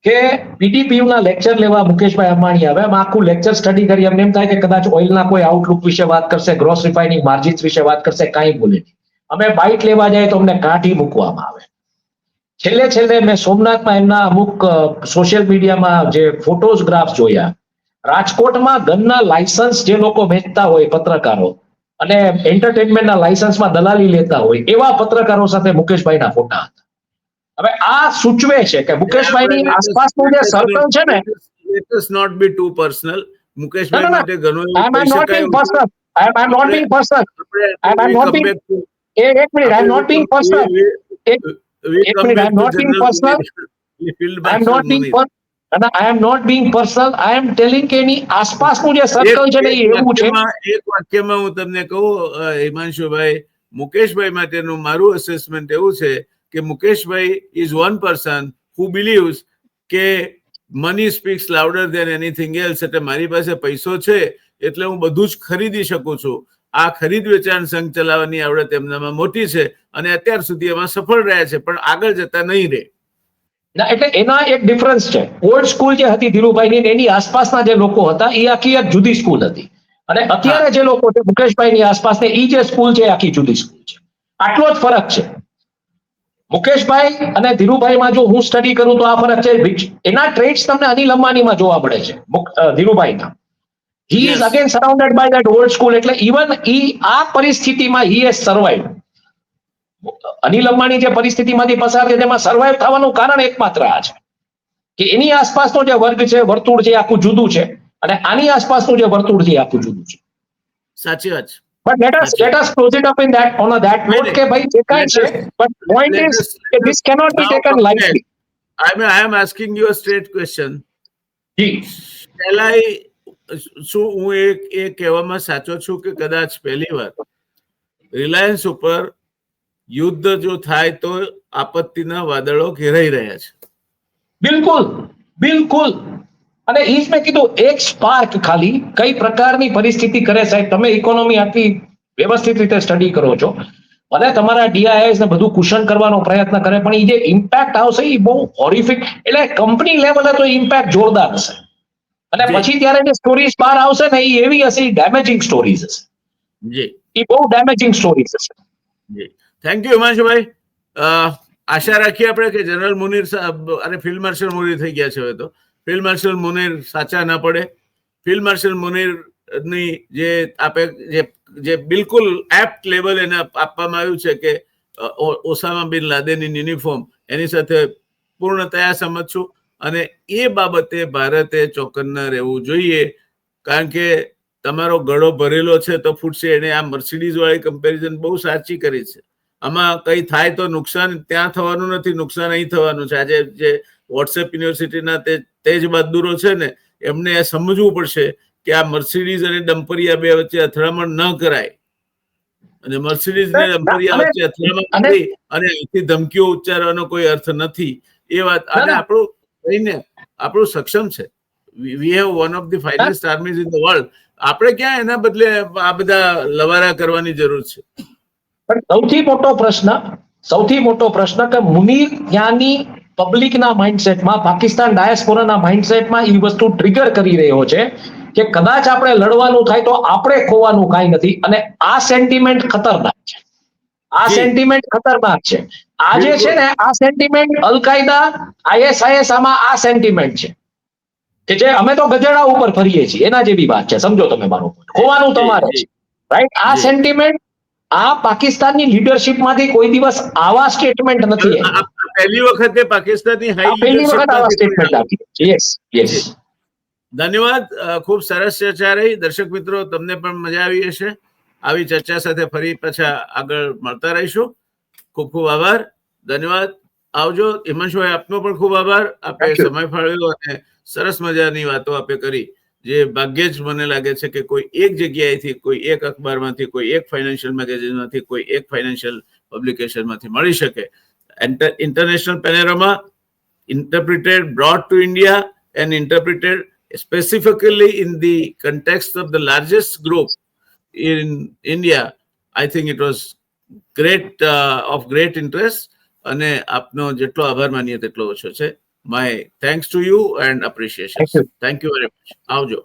કે પીડીપીયુ ના લેક્ચર લેવા મુકેશભાઈ અંબાણી આવે, એમ આખું લેક્ચર સ્ટડી કરી અમને એમ થાય કે કદાચ ઓઇલના કોઈ આઉટલુક વિશે વાત કરશે, ગ્રોસ રિફાઇનિંગ માર્જિન્સ વિશે વાત કરશે, કાંઈ બોલે નહીં. અમે બાઇટ લેવા જાય તો અમને કાઢી મૂકવામાં આવે. છેલ્લે મેં સોમનાથમાં એમના અમુક સોશિયલ મીડિયામાં જે ફોટોગ્રાફ જોયા, રાજકોટમાં ગનના લાયસન્સ જે લોકો વેચતા હોય પત્રકારો અને એન્ટરટેનમેન્ટના લાયસન્સમાં દલાલી લેતા હોય એવા પત્રકારો સાથે મુકેશભાઈના ફોટા હતા. હવે આ સૂચવે છે કે મુકેશભાઈની આસપાસનું જે સર્કલ છે ને, let us not be too personal. મુકેશભાઈ માટે ઘણું I am not being personal. I am not being personal. I am not being એક minute, I am not being personal. એક minute, I am not being personal. I am not being personal. I am not being personal. I am telling કે એની આસપાસનું જે circle છે ને એ એવું છે. એક વાક્યમાં હું તમને કહું હિમાંશુભાઈ, મુકેશભાઈ માટેનું મારું અસેસમેન્ટ એવું છે કે મુકેશભાઈ is one person who believes કે money speaks louder than anything else. એટલે મારી પાસે પૈસો છે એટલે હું બધું જ ખરીદી શકું છું. આ ખરીદ વેચાણ સંઘ ચલાવવાની આવડત એમનામાં મોટી છે અને અત્યાર સુધી એમાં સફળ રહ્યા છે, પણ આગળ જતા નહીં રહે. ના, એટલે એના એક ડિફરન્સ છે. ઓલ્ડ સ્કૂલ જે હતી ધીરુભાઈની, એની આસપાસના જે લોકો હતા એ આખી એક જુદી સ્કૂલ હતી, અને અત્યારે જે લોકો છે મુકેશભાઈની આસપાસ એ જે સ્કૂલ છે આખી જુદી સ્કૂલ છે. આટલો જ ફરક છે. મુકેશભાઈ અને ધીરુભાઈમાં જો હું સ્ટડી કરું તો આ ફરક છે. એના ટ્રેડ્સ તમને અનિલ અંબાણીમાં જોવા મળે છે ધીરુભાઈના. He is again surrounded by that old school. એટલે ઇવન આ પરિસ્થિતિમાં he has survive. Anil Ambani જે પરિસ્થિતિમાંથી પસાર છે તેમાં સર્વાઈવ થવાનું કારણ એકમાત્ર આ છે કે એની આસપાસનો જે વર્ગ છે, વર્તુળ છે, આખું જુદું છે, અને આની આસપાસનું જે વર્તુળ છે આખું જુદું છે. સાચી વાત છે. But let us close it up in that on that note કે ભાઈ જે કાંઈ છે, but point is that this cannot be taken lightly. I am asking you a straight question. જી, શું હું એ કહેવામાં સાચો છું કે કદાચ પહેલી વાર રિલાયન્સ ઉપર યુદ્ધ જો થાય તો આપત્તિના વાદળો ઘેરાઈ રહ્યા છે? બિલકુલ બિલકુલ. અને એ જ મેં કીધું, એક સ્પાર્ક ખાલી કઈ પ્રકારની પરિસ્થિતિ કરે. સાહેબ તમે ઇકોનોમી આટલી વ્યવસ્થિત રીતે સ્ટડી કરો છો અને તમારા ડીઆઈએસ ને બધું કુશન કરવાનો પ્રયત્ન કરે, પણ એ જે ઇમ્પેક્ટ આવશે એ બહુ હોરિફિક. એટલે કંપની લેવલે તો ઇમ્પેક્ટ જોરદાર હશે, અને પછી ત્યારે જે સ્ટોરીઝ બહાર આવશે ને એ એવી હશે, ડેમેજિંગ સ્ટોરીઝ હશે. જી, એ બહુ ડેમેજિંગ સ્ટોરીઝ હશે. જી, થેન્ક યુ હિમાંશુભાઈ. આશા રાખીએ આપણે કે જનરલ મુનીર અને ફિલ્ડ માર્શલ મુનીર થઈ ગયા છે હવે તો ફિલ્ડ માર્શલ મુનીર સાચા ના પડે. ફિલ્ડ માર્શલ મુનીર ની જે બિલકુલ એપ્ટ લેવલ એને આપવામાં આવ્યું છે કે ઓસામા બિન લાદેનની યુનિફોર્મ, એની સાથે પૂર્ણતયા સમજ છું, અને એ બાબતે ભારતે ચોકન્ના રહેવું જોઈએ. કારણ કે તમારો ગળો ભરેલો છે તો ફૂટશે. એને આ મર્સિડીઝ વાળી કમ્પેરિઝન બહુ સાચી કરી છે. આમાં કઈ થાય તો નુકસાન ત્યાં થવાનું નથી, નુકસાન અહીં થવાનું છે. આજે જે વોટ્સએપ યુનિવર્સિટીના તે જ બહાદુરો છે ને, એમને એ સમજવું પડશે કે આ મર્સિડીઝ અને ડમ્પરિયા બે વચ્ચે અથડામણ ન કરાય, અને મર્સિડીઝ ને ડમ્પરિયા વચ્ચે અથડામણ કરી અને અહીંથી ધમકીઓ ઉચ્ચારવાનો કોઈ અર્થ નથી. એ વાત અને આપણું સક્ષમ છે. We have one of the finest armies in the world. આપણે ક્યાં એના બદલે આ બધા લવારા કરવાની જરૂર છે? પણ સૌથી મોટો પ્રશ્ન કે મુનીર ત્યાંની પબ્લિકના માઇન્ડસેટમાં, પાકિસ્તાન ડાયસ્પોરાના માઇન્ડસેટમાં એ વસ્તુ ટ્રિગર કરી રહ્યો છે કે કદાચ આપણે લડવાનું થાય તો આપણે ખોવાનું કાંઈ નથી. અને આ સેન્ટિમેન્ટ ખતરનાક છે. આ સેન્ટિમેન્ટ ખતરનાક છે. આજે છે ને આ સેન્ટિમેન્ટ અલ કાયદા, ISIS આમાં આ સેન્ટિમેન્ટ છે કે જે અમે તો ગજેડા ઉપર ફરીએ છીએ એના જેવી વાત છે. સમજો તમે મારો પોઈન્ટ. ખોવાનું તમારે છે, રાઈટ? આ સેન્ટિમેન્ટ આ પાકિસ્તાનની લીડરશિપમાંથી કોઈ દિવસ આવા સ્ટેટમેન્ટ નથી. પહેલી વખતે પાકિસ્તાનની હાઈ લીડરશિપ. યસ. ધન્યવાદ. ખૂબ સરસ ચર્ચા રહી. દર્શક મિત્રો, તમને પણ મજા આવી હશે. આવી ચર્ચા સાથે ફરી પાછા આગળ મળતા રહીશું. ખૂબ ખૂબ આભાર. ધન્યવાદ. આવજો. હિમાંશુભાઈ, આપનો પણ ખૂબ આભાર. આપે Thank you. સમય ફાળવ્યો અને સરસ મજાની વાતો આપે કરી, જે ભાગ્યે જ મને લાગે છે કે કોઈ એક જગ્યાએથી, કોઈ એક અખબારમાંથી, કોઈ એક ફાઇનાન્શિયલ મેગેઝિનમાંથી, કોઈ એક ફાઇનાન્શિયલ પબ્લિકેશનમાંથી મળી શકે. International panorama interpreted, brought to India and interpreted specifically in the context of the largest group in India. I think it was great, of great interest. અને આપનો જેટલો આભાર માનીએ તેટલો ઓછો છે. My thanks to you and appreciations. Thank you. Thank you very much. આવજો.